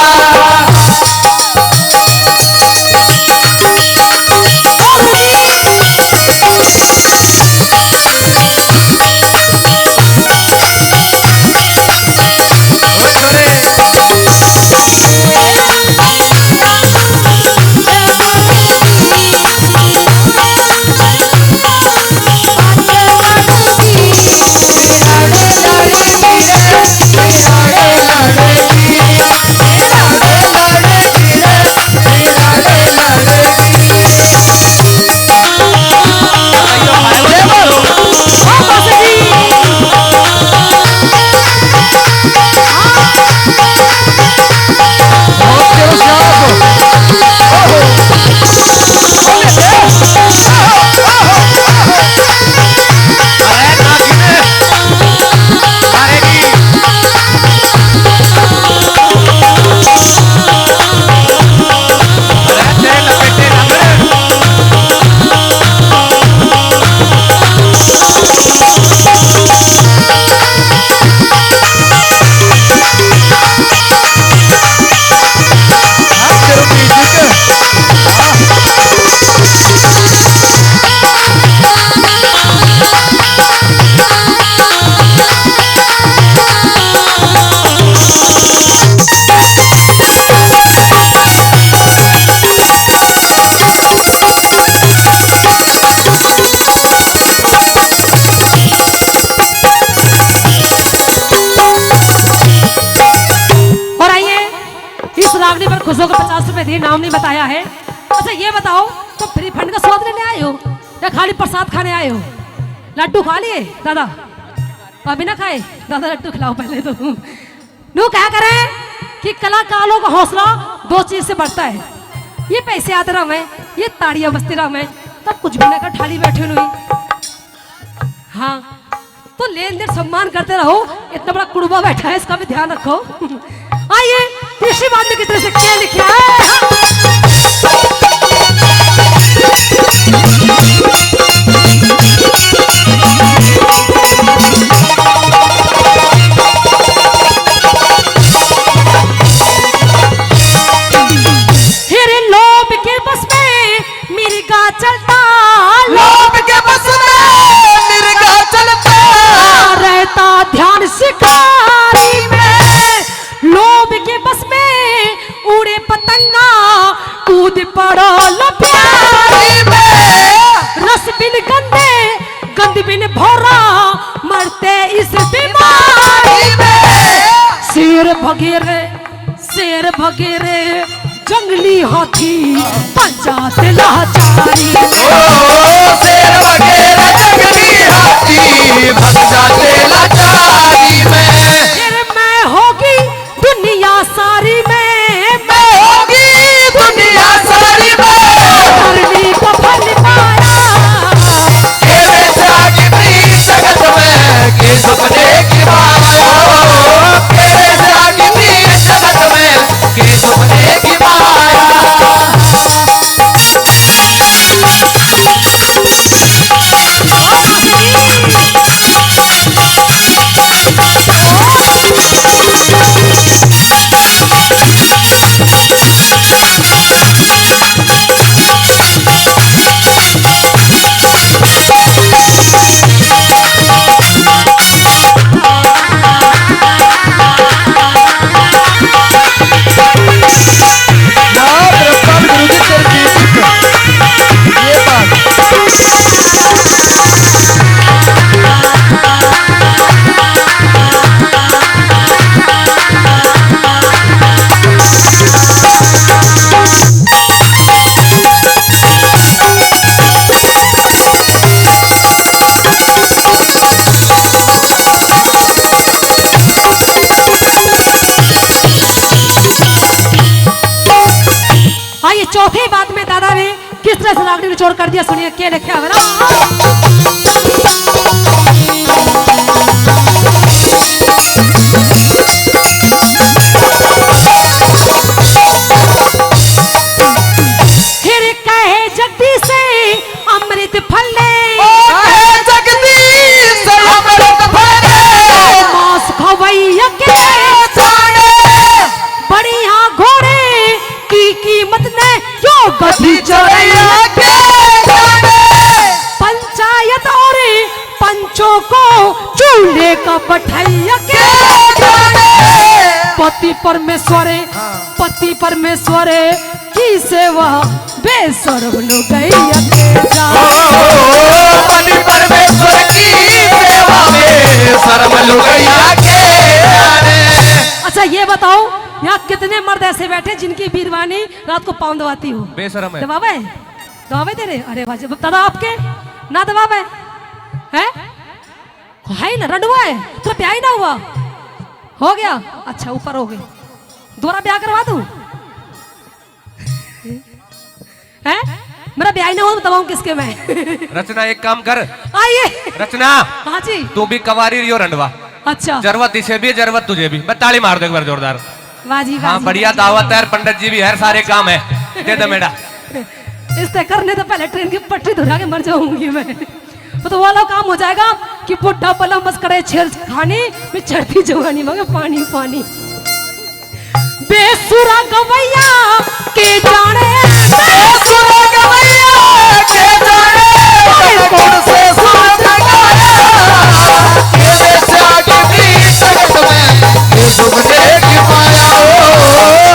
खुश होकर 50 रुपए दिए, नाम नहीं बताया है। अच्छा ये बताओ, तो फ्री फंड का स्वाद लेने आए हो या खाली प्रसाद खाने आए हो? लड्डू खा लिए दादा? अभी ना खाए दादा, लड्डू खिलाओ पहले तो। नू क्या करें कि कलाकारों का हौसला 2 चीज से बढ़ता है, ये पैसे आते रहा मैं, ये ताड़ियां बजती रहा मैं, तब कुछ भी ना कर ठाली बैठे हुई। हाँ तो लेन देन सम्मान करते रहो, इतना बड़ा कुड़बा बैठा है, इसका भी ध्यान रखो। आइए तीसरी बात में किस तरह से क्या लिखा है। हेरे लोभ के बस में मिर्गा चलता,
लोभ के बस में मिर्गा चलता,
रहता ध्यान शिकारी में। लोभ के बस में उड़े पतंगा, कूद पड़ो प्यारी में। रस बिन गंदे गंद बिन भौरा, मरते इस बीमारी में। शेर भगेरे जंगली हाथी, पंचायत लाचारी में।
शेर वगैरह जंगली हाथी, भग जाते लाचारी में।
फिर मैं होगी दुनिया सारी में,
मैं होगी दुनिया सारी में।
करनी को फल पाया,
तेरे जागे प्रीत जगत में, के सपने की माया। तेरे जागे प्रीत जगत में, के सपने की माया।
चौथी बात में दादा ने किस तरह से लाकड़ी निचोड़ कर दिया, सुनिए क्या लिखा है ना। फिर कहे जगदीश से अमृत फले,
जगदीश अमृत फले,
मांस खवैया के बढ़िया घोड़े की कीमत ने यो गधी चढ़ैया के। पंचायत और पंचों को चूल्हे का बैठैया के। पति परमेश्वर की सेवा बेशर्म लोग गैया के जा।
पति परमेश्वर की सेवा में शर्म लोग गैया के।
अच्छा ये बताओ, यहाँ कितने मर्द ऐसे बैठे जिनकी बीरवानी रात को पाँव दबाती हो?
बेशरम है।
दबावे दे रहे? अरे वाह दादा, आपके ना दबावे है ना, रडुआ है तो ब्याह ही ना हुआ, हो गया अच्छा ऊपर हो गई, दोबारा ब्याह करवा दूं है? मेरा ब्याह ही ना हो तो दबाऊं किसके मैं?
रचना एक काम कर,
आइए
रचना
हाँ जी।
तू भी कवारी रियो रंडवा,
अच्छा
जरूरत इसे भी जरूरत तुझे भी। मैं ताली मार दो एक बार जोरदार।
वाजी
हाँ बढ़िया दावत है, पंडित जी भी है, सारे काम है, दे दो मेरा।
इस तय करने तो पहले ट्रेन की पटरी धुरा के मर जाऊंगी मैं। तो वाला काम हो जाएगा कि बुढ़ा पला बस करे छेड़ खानी में चढ़ती जवानी मगर पानी पानी। बेसुरा गवैया के जाने,
बेसुरा गवैया के जाने, कौन से साथ गाया। तेरे जागे प्रीत जगत में, के सपने की माया।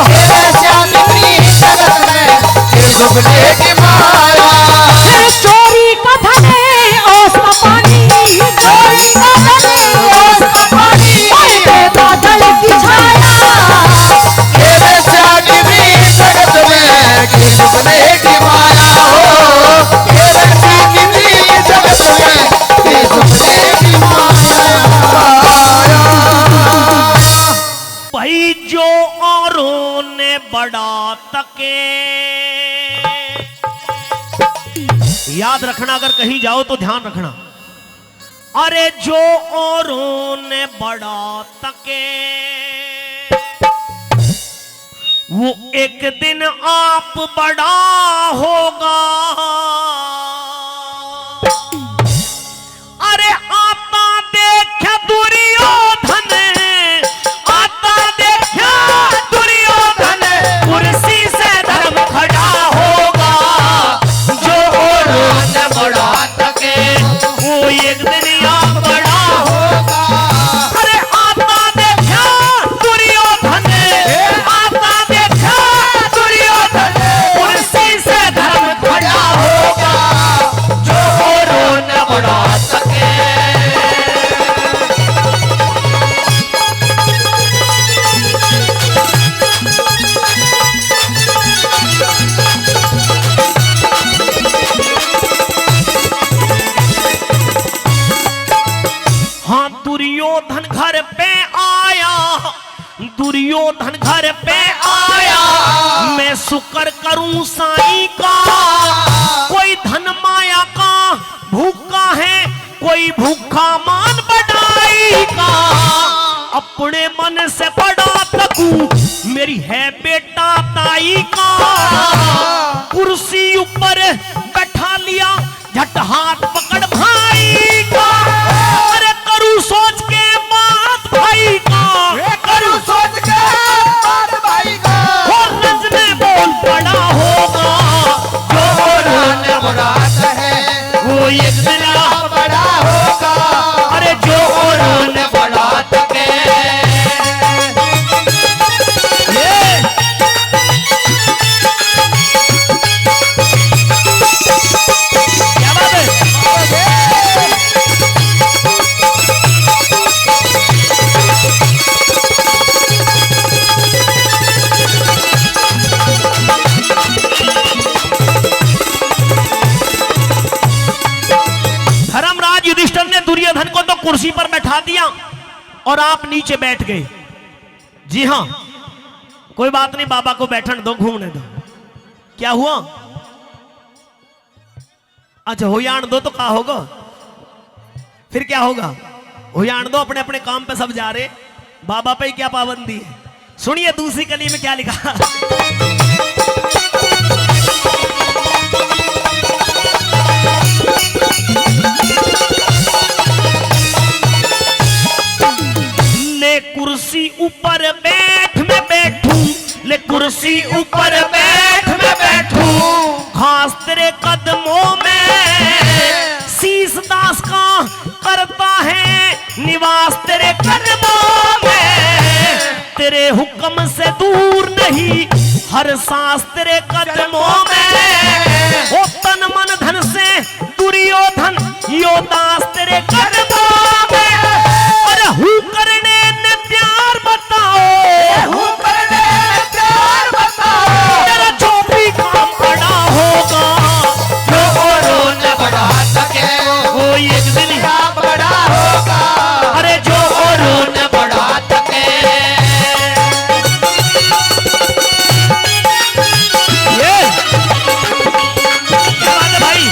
तेरे जागे प्रीत जगत में, के सपने की माया।
चोरी का धन ओस का पानी,
चोरी का धन ओस का पानी,
बादल की छाया।
तेरे जागे प्रीत
बड़ा तके। याद रखना, अगर कहीं जाओ तो ध्यान रखना। अरे जो औरों ने बड़ा तके वो एक दिन आप बड़ा होगा। अरे आता देखा दुर्योधन, आता देखा दुर्योधन, कुर्सी से धर्म खड़ा होगा। जो औरों ने बड़ा तके वो एक दिन आप बड़ा होगा। अरे आता देखा दुर्योधन, आता देखा दुर्योधन, कुर्सी से धर्म खड़ा होगा। जो औरों ने बड़ा तके। हाँ दुर्योधन घर पे आया, दुर्योधन घर पे आया, मैं शुक्र करूं साईं का। कोई धन माया का भूखा है, कोई भूखा मान बढ़ाई का। अपने मन से बड़ा तकूं मेरी है बेटा ताई का। कुर्सी ऊपर बैठा लिया झट हाथ पकड़ भाई का। अरे करूं सोच के बात भाई का, करूं सोच के बात भाई का। और रजने बोल पड़ा होगा। जो औरों ने बड़ा है वो एक दिन आप बड़ा होगा। अरे जो औरों ने बड़ा तके। क्या बात है? धर्मराज युधिष्ठिर ने दुर्योधन को तो कुर्सी पर बैठा दिया और आप नीचे बैठ गए। जी हां, कोई बात नहीं, बाबा को बैठने दो, घूमने दो। क्या हुआ? अच्छा हुयाण दो तो क्या होगा? फिर क्या होगा? हुयाण दो, अपने अपने काम पे सब जा रहे, बाबा पे ही क्या पाबंदी है। सुनिए दूसरी कली में क्या लिखा। ले कुर्सी ऊपर बैठ मैं बैठूं, ले कुर्सी ऊपर बैठ मैं बैठूं। घास तेरे कदमों में शीश दास का करता है निवास तेरे कदमों में। तेरे हुक्म से दूर नहीं हर सांस तेरे कदमों में। ओ तन मन धन से दुर्योधन यो दास तेरे कदमों में। अरे हूँ करने ने प्यार बताओ, हूँ करने प्यार बताओ। तेरा जो भी काम बड़ा होगा। जो औरों ने बड़ा तके वो एक दिन यहाँ बड़ा होगा। अरे जो औरों ने बड़ा तके। ये क्या बात है भाई?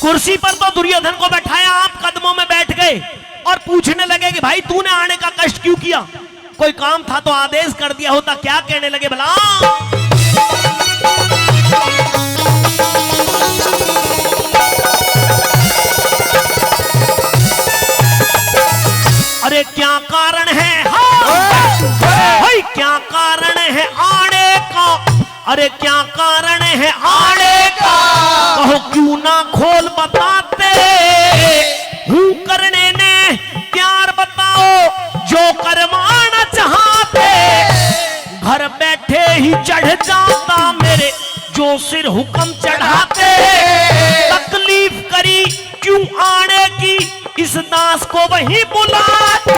कुर्सी पर तो दुर्योधन को बैठाया, आप कदमों में बैठ गए और पूछने लगे कि भाई तूने आने का कष्ट क्यों किया? कोई काम था तो आदेश कर दिया होता। क्या कहने लगे भला? अरे क्या कारण है? भाई क्या कारण है आने का? अरे क्या कारण है आने का? कहो क्यों ना खोल बताते। हूँ करने ने प्यार बताओ जो करवाना चाहते। घर बैठे ही चढ़ जाता मेरे जो सिर हुक्म चढ़ाते। तकलीफ करी क्यों आने की इस वही बुलाते,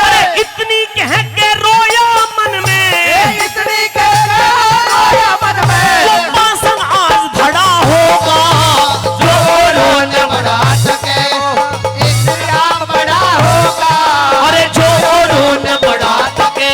अरे इतनी कह के रोया मन में,
इतनी के रोया मन में,
वो पासन आज धड़ा होगा,
जो रोन बढ़ा सके इंतजाम बड़ा होगा,
अरे जो
रोन बढ़ा सके।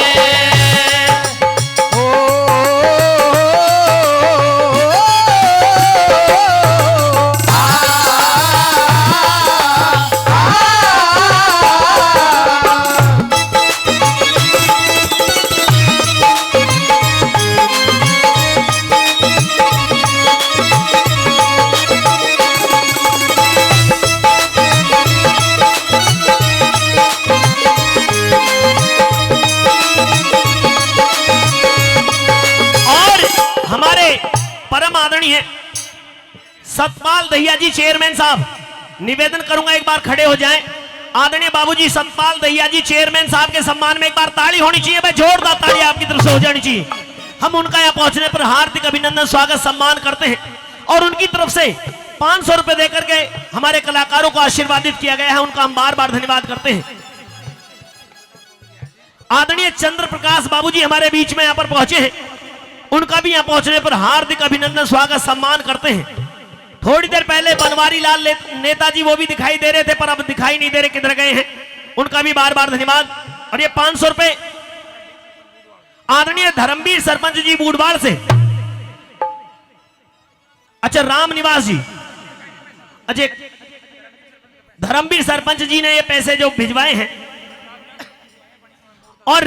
परम आदरणीय सतपाल दहिया जी चेयरमैन साहब, निवेदन करूंगा एक बार खड़े हो जाएं। आदरणीय बाबूजी सतपाल दहिया जी चेयरमैन साहब के सम्मान में एक बार ताली होनी चाहिए, भाई जोरदार ताली आपकी तरफ से हो जानी चाहिए। हम उनका यहाँ पहुंचने पर हार्दिक अभिनंदन स्वागत सम्मान करते हैं और उनकी तरफ से 500 रुपए देकर के हमारे कलाकारों को आशीर्वादित किया गया है, उनका हम बार बार धन्यवाद करते हैं। आदरणीय चंद्र प्रकाश बाबूजी हमारे बीच में यहाँ पर पहुंचे हैं, उनका भी यहाँ पहुंचने पर हार्दिक अभिनंदन स्वागत सम्मान करते हैं। थोड़ी देर पहले बनवारी लाल नेताजी वो भी दिखाई दे रहे थे, पर अब दिखाई नहीं दे रहे, किधर गए हैं, उनका भी बार बार धन्यवाद। और ये 500 रुपए आदरणीय धर्मवीर सरपंच जी बूढ़वाड़ से, अच्छा राम निवास जी, अजय धर्मवीर सरपंच जी ने ये पैसे जो भिजवाए हैं, और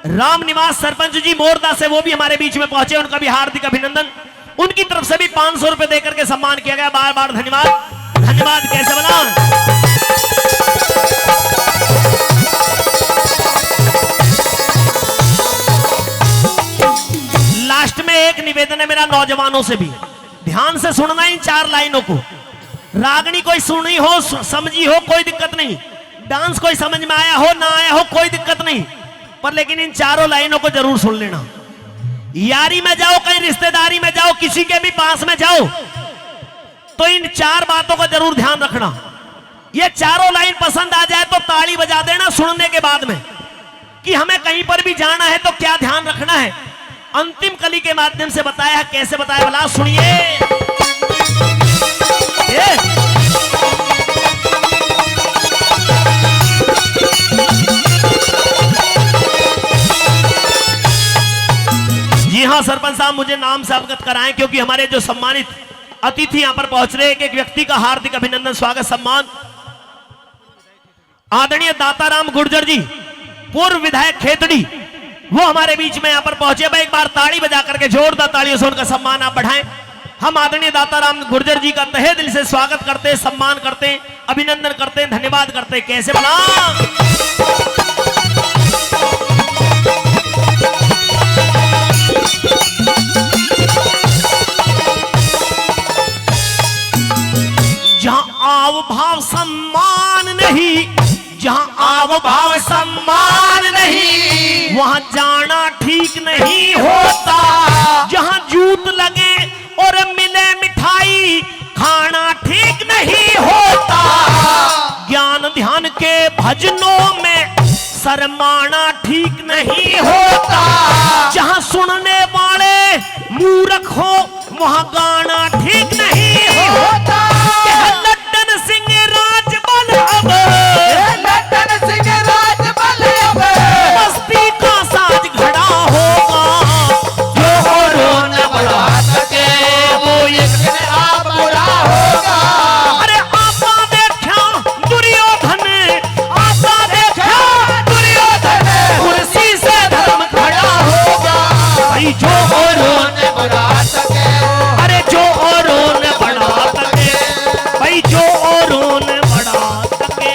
राम निवास सरपंच जी मोरदा से वो भी हमारे बीच में पहुंचे, उनका भी हार्दिक अभिनंदन। उनकी तरफ से भी 500 रुपए देकर के सम्मान किया गया, बार बार धन्यवाद। धन्यवाद कैसे बना। लास्ट में एक निवेदन है मेरा नौजवानों से भी, ध्यान से सुनना इन 4 लाइनों को। रागनी कोई सुनी हो समझी हो कोई दिक्कत नहीं, डांस कोई समझ में आया हो ना आया हो कोई दिक्कत नहीं, पर लेकिन इन 4 लाइनों को जरूर सुन लेना। यारी में जाओ, कहीं रिश्तेदारी में जाओ, किसी के भी पास में जाओ, तो इन 4 बातों का जरूर ध्यान रखना। ये 4 लाइन पसंद आ जाए तो ताली बजा देना सुनने के बाद में, कि हमें कहीं पर भी जाना है तो क्या ध्यान रखना है। अंतिम कली के माध्यम से बताया, कैसे बताया भला, सुनिए। जी हाँ सरपंच साहब, मुझे नाम से अवगत कराएं, क्योंकि हमारे जो सम्मानित अतिथि यहां पर पहुंच रहे हैं, एक व्यक्ति का हार्दिक अभिनंदन स्वागत सम्मान। आदरणीय दाताराम गुर्जर जी, पूर्व विधायक खेतड़ी, वो हमारे बीच में यहां पर पहुंचे। भाई एक बार ताली बजा करके जोरदार तालियों से उनका सम्मान आप बढ़ाएं। हम आदरणीय दाताराम गुर्जर जी का तहे दिल से स्वागत करते हैं, सम्मान करते हैं, अभिनंदन करते हैं, धन्यवाद करते हैं। कैसे बना। जहां आव भाव सम्मान नहीं, जहां आव भाव सम्मान नहीं, वहां जाना ठीक नहीं होता। जहां जूत लगे और मिले मिठाई, खाना ठीक नहीं होता। ज्ञान ध्यान के भजनों में शर्माना ठीक नहीं होता। जहां सुनने वाले मूर्ख हो, वहां गाना ठीक नहीं होता। लट्टन सिंह राजबल अब,
लट्टन सिंह राजबल अब,
मस्ती का साज घड़ा होगा।
जो रोन बढ़ा सके वो एक दिन आप बुरा होगा।
अरे आपा देखा दुर्योधन, आपा देखा
दुर्योधन,
कुर्सी से धर्म खड़ा होगा। भाई जो
रोन बढ़ा सके,
अरे जो रोन बढ़ा सके, भाई जो रोन बढ़ा सके।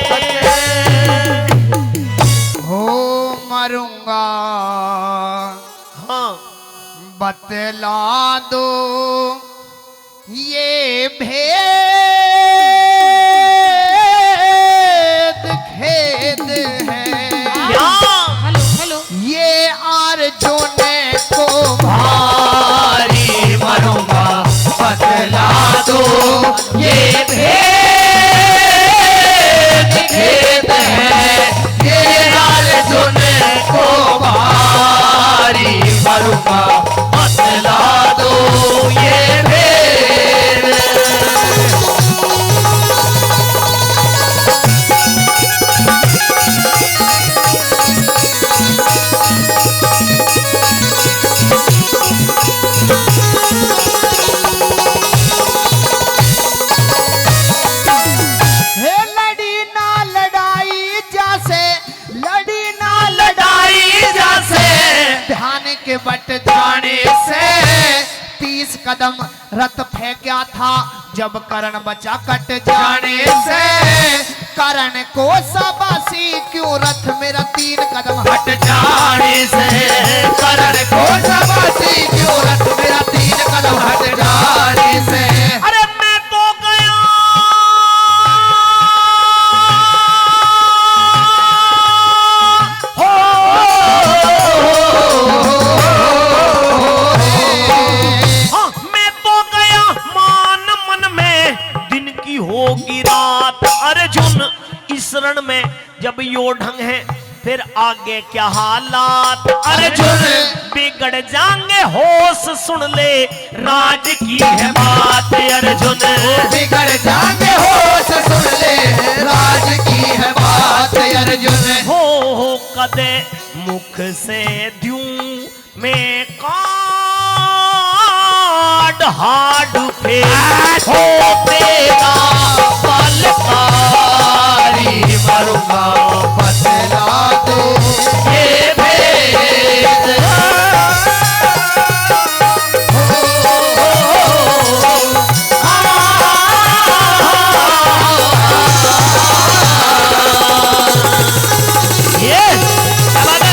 हो मरूंगा
हाँ
बतला दो ये भेद खेद है,
क्या
हेलो हेलो,
ये अर्जुन को
भारी मरूंगा बतला दो ये भेद खेद
है क्या था जब करण बचा कट जाने से, करण को शाबाशी क्यों रथ मेरा 3 कदम हट जाने से, करण को शाबाशी क्यों रथ मेरा 3 कदम हट जाने से।
अरे मैं तो गया हाँ, मैं तो गया मान मन में दिन की होगी रात। अर्जुन इस रण में जब यो ढंग है फिर आगे क्या हालात। अर्जुन बिगड़ जाएंगे होश सुन ले राज की है बात। अर्जुन
बिगड़ जाएंगे होश सुन ले राज की है बात। अर्जुन
हो कदे मुख से द्यूं में काट हाड फेर हो तेरा बलकारी मरूंगा
बतला दो
ये भेद। ये क्या बात है? ये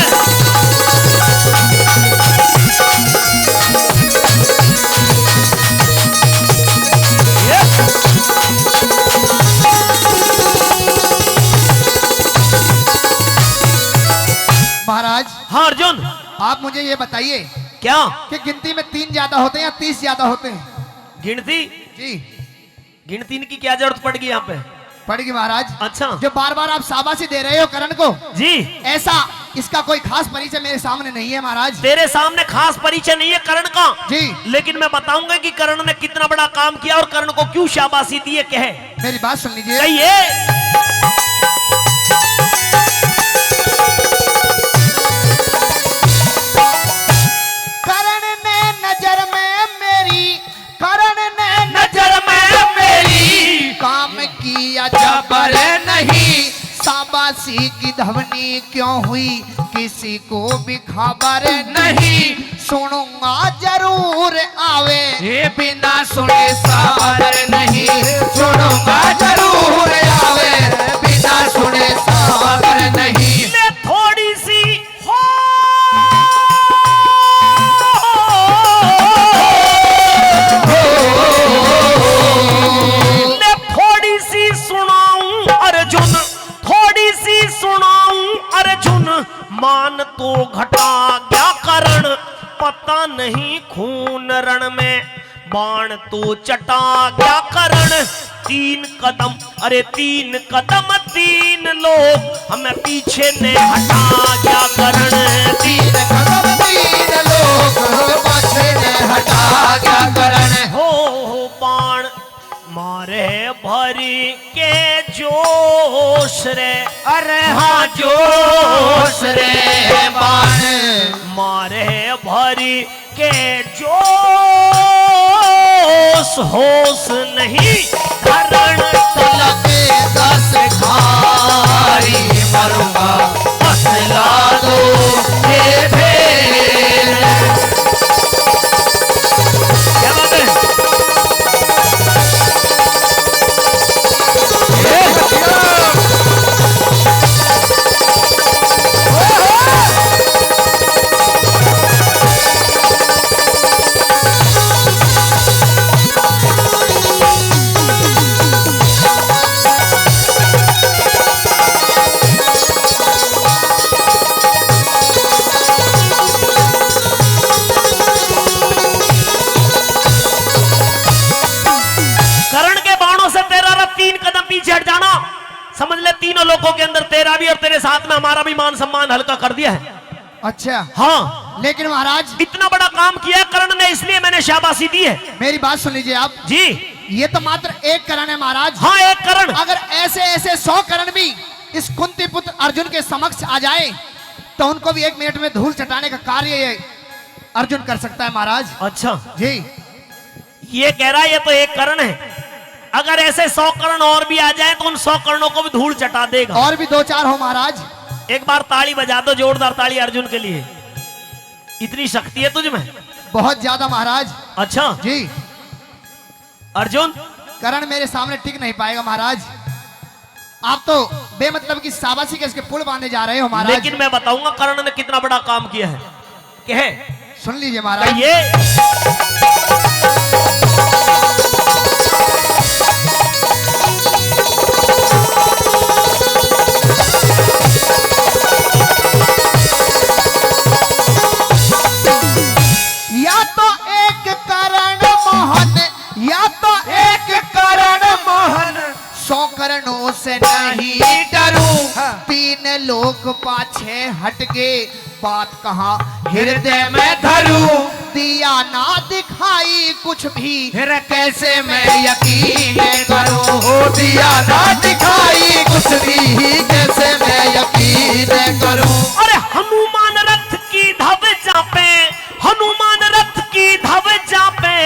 महाराज
हाँ अर्जुन
आप मुझे ये बताइए
क्या
कि गिनती में 3 ज्यादा होते हैं या 30 ज्यादा होते हैं?
गिनती
जी
गिनती की क्या जरूरत पड़ गई यहाँ पे?
पड़ेगी महाराज।
अच्छा
जो बार बार आप शाबाशी दे रहे हो करण को,
जी
ऐसा इसका कोई खास परिचय मेरे सामने नहीं है महाराज।
तेरे सामने खास परिचय नहीं है कर्ण का
जी
लेकिन मैं बताऊंगा कि कर्ण ने कितना बड़ा काम किया और कर्ण को क्यों शाबाशी दी है। कहे
मेरी बात सुन लीजिए।
कहिए।
करण ने नजर में मेरी, करण ने
नजर में मेरी
काम किया जबर नहीं, शाबाशी की ध्वनि क्यों हुई किसी को भी खबर नहीं, सुनूंगा जरूर आवे
ये बिना सुने साबर नहीं, सुनूंगा जरूर आवे बिना सुने साबर नहीं।
ले थोड़ी सी हो ले थोड़ी सी सुनाऊं अर्जुन, थोड़ी सी सुनाऊं अर्जुन, मान तो घटा गया करण, पता नहीं खून रण में बाण तो चटा गया करण। 3 कदम अरे 3 कदम 3 लोग हमें पीछे ने हटा गया करण।
3 कदम 3 लोग पाछे ने हटा गया करण।
हो बाण मारे भरी के जोश रे, अरे हाँ जोश रे बाण मारे भरी के जोश, होश नहीं धरण
लगे 10 खारी मरूंगा बतला दो ये भेद।
क्या बात है? समझ ले तीनों लोगों के अंदर तेरा भी और तेरे साथ में हमारा भी मान सम्मान हल्का कर दिया है।
अच्छा
हाँ
लेकिन महाराज
इतना बड़ा काम किया कर्ण ने इसलिए मैंने शाबाशी दी है।
मेरी बात सुन लीजिए आप
जी
ये तो मात्र एक करण है महाराज।
हाँ एक कर्ण।
अगर ऐसे ऐसे 100 करण भी इस कुंती पुत्र अर्जुन के समक्ष आ जाए तो उनको भी 1 मिनट में धूल चटाने का कार्य ये अर्जुन कर सकता है महाराज।
अच्छा
जी
ये कह रहा है ये तो एक कर्ण है, अगर ऐसे 100 कर्ण और भी आ जाए तो उन 100 कर्णों को भी धूल चटा देगा।
और भी 2-4 हो महाराज।
एक बार ताली बजा दो, जोरदार ताली अर्जुन के लिए। इतनी शक्ति है तुझ में?
बहुत ज्यादा महाराज।
अच्छा
जी
अर्जुन
करण मेरे सामने टिक नहीं पाएगा महाराज। आप तो बेमतलब की शाबाशी के इसके पुल बांधे जा रहे हो महाराज।
लेकिन मैं बताऊंगा कर्ण ने कितना बड़ा काम किया है। कहे
सुन लीजिए महाराज।
ये
या तो एक करण मोहन, या तो एक करण मोहन, 100 करणों से नहीं डरूं। तीन लोग पाछे हट गए, बात कहाँ हृदय में धरूं। दिया ना दिखाई कुछ भी, फिर कैसे मैं यकीन करूं। दिया ना दिखाई कुछ भी, कैसे मैं यकीन करूं।
अरे हनुमान रथ की धव जापे, हनुमान रथ की धव जापे,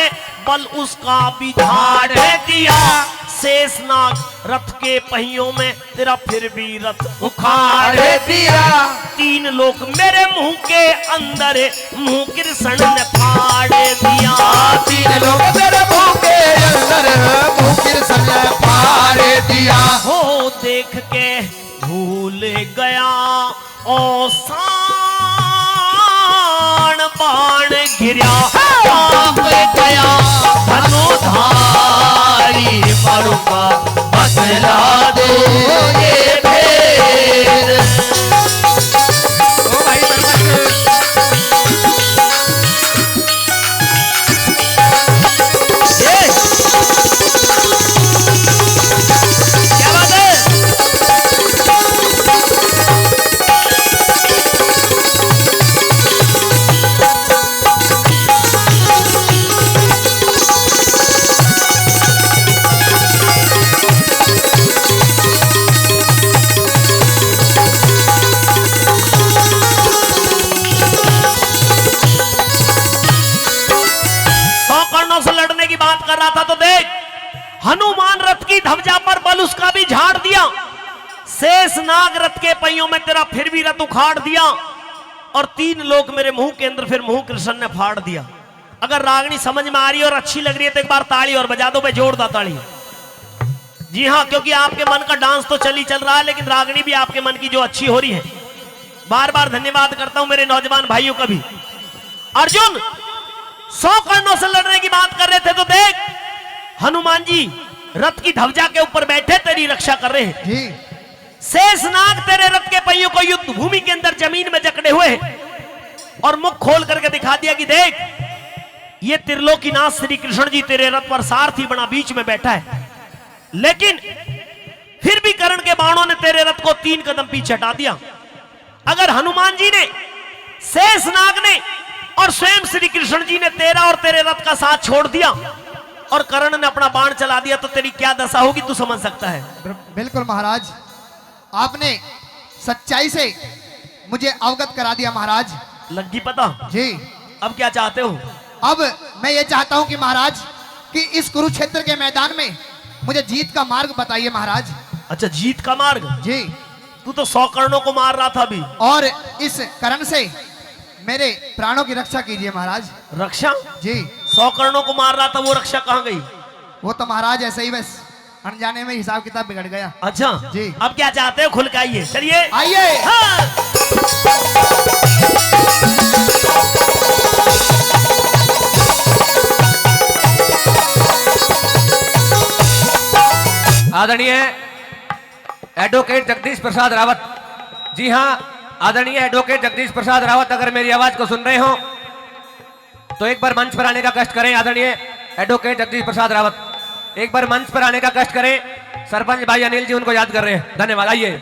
बल उसका बिछाड़ दिया। शेषनाग रथ के पहियों में तेरा फिर भी रथ उखाड़ दिया। तीन लोग मेरे मुंह के अंदर, मुंह कृष्ण ने फाड़ दिया।
तीन लोग मेरे मुंह के अंदर, मुंह कृष्ण ने फाड़ दिया।
हो देख के भूल गया ओ सान बाण गिरा, पाप गया धनुधारी परुका, बतला दो ये भेद।
ओ भाई
ये क्या बात है? से लड़ने की बात कर रहा था तो देख, हनुमान रथ की धवजा पर बल उसका भी झाड़ दिया। शेषनाग रथ के पहियों में तेरा फिर भी रथ उखाड़ दिया। और तीन लोग मेरे मुंह के अंदर, फिर मुंह कृष्ण ने फाड़ दिया। अगर रागनी समझ में आ रही है और अच्छी लग रही है तो एक बार ताली और बजा दो भाई, जोरदार ताली। जी हाँ, क्योंकि आपके मन का डांस तो चल रहा है, लेकिन रागनी भी आपके मन की जो अच्छी हो रही है। बार बार धन्यवाद करता हूं मेरे नौजवान भाइयों का भी। अर्जुन 100 कर्णों से लड़ने की बात कर रहे थे तो देख, हनुमान जी रथ की धवजा के ऊपर बैठे तेरी रक्षा कर रहे हैं।
जी।
शेषनाग तेरे रथ के पहियों को युद्ध भूमि के अंदर जमीन में जकड़े हुए और मुख खोल करके दिखा दिया कि देख, ये त्रिलोकीनाथ श्री कृष्ण जी तेरे रथ पर सारथी बना बीच में बैठा है। लेकिन फिर भी कर्ण के बाणों ने तेरे रथ को 3 कदम पीछे हटा दिया। अगर हनुमान जी ने, शेषनाग ने और स्वयं श्री कृष्ण जी ने तेरा और तेरे रथ का साथ छोड़ दिया और कर्ण ने अपना बाण चला दिया तो तेरी क्या दशा होगी, तू समझ सकता है।
बिल्कुल महाराज, आपने सच्चाई से मुझे अवगत करा दिया महाराज।
लगी पता?
जी।
अब क्या चाहते हो?
अब मैं ये चाहता हूं कि महाराज कि इस कुरुक्षेत्र के मैदान में मुझे जीत का मार्ग बताइए महाराज।
अच्छा, जीत का मार्ग?
जी।
तू तो 100 कर्णों को मार रहा था अभी।
और इस करण से मेरे प्राणों की रक्षा कीजिए महाराज।
रक्षा?
जी।
100 कर्णों को मार रहा था, वो रक्षा कहाँ गई?
वो तो महाराज ऐसे ही बस अनजाने में हिसाब किताब बिगड़ गया।
अच्छा
जी।
अब क्या चाहते हो, खुल के आइए, चलिए
आइए।
हाँ।
आदरणीय एडवोकेट जगदीश प्रसाद रावत, जी हाँ आदरणीय एडवोकेट जगदीश प्रसाद रावत, अगर मेरी आवाज को सुन रहे हो तो एक बार मंच पर आने का कष्ट करें। आदरणीय एडवोकेट जगदीश प्रसाद रावत, एक बार मंच पर आने का कष्ट करें। सरपंच भाई अनिल जी उनको याद कर रहे हैं। धन्यवाद। आइए।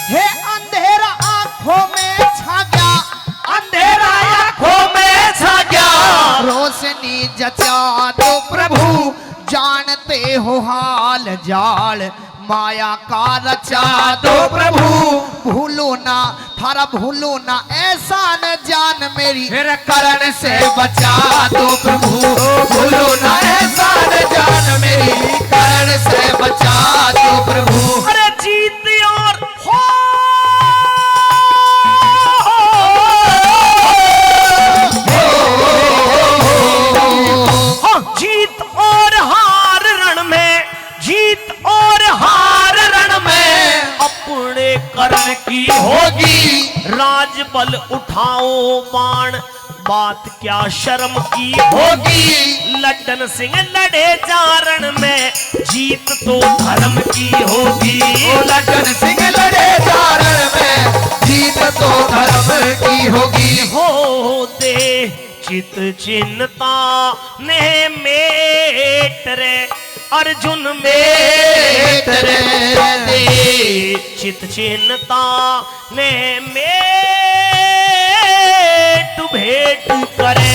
हे अंधेरा आंखों में छा गया,
अंधेरा आंखों में छा गया,
रोशनी जचा दो प्रभु, जानते हो हाल जाल माया का रचा दो प्रभु। भूलो ना थारा भूलो ना ऐसा न जान मेरी, करण से बचा दो प्रभु। भूलो ना ऐसा न जान
जान मेरी करण से बचा तू प्रभु।
अरे जीत और हो जीत और हार रण में, जीत और हार रण में अपने करण की
होगी
राज बल उठाओ बाण, बात क्या शर्म की
होगी
लड्डन सिंह लड़े चारण में, जीत तो धर्म की होगी।
ओ लड्डन सिंह लड़े चारण में, जीत तो धर्म की होगी।
हो दे चित चिन्ता ने मेट रे अर्जुन मेट रे, दे चित चिन्ता ने मेट भेंट करे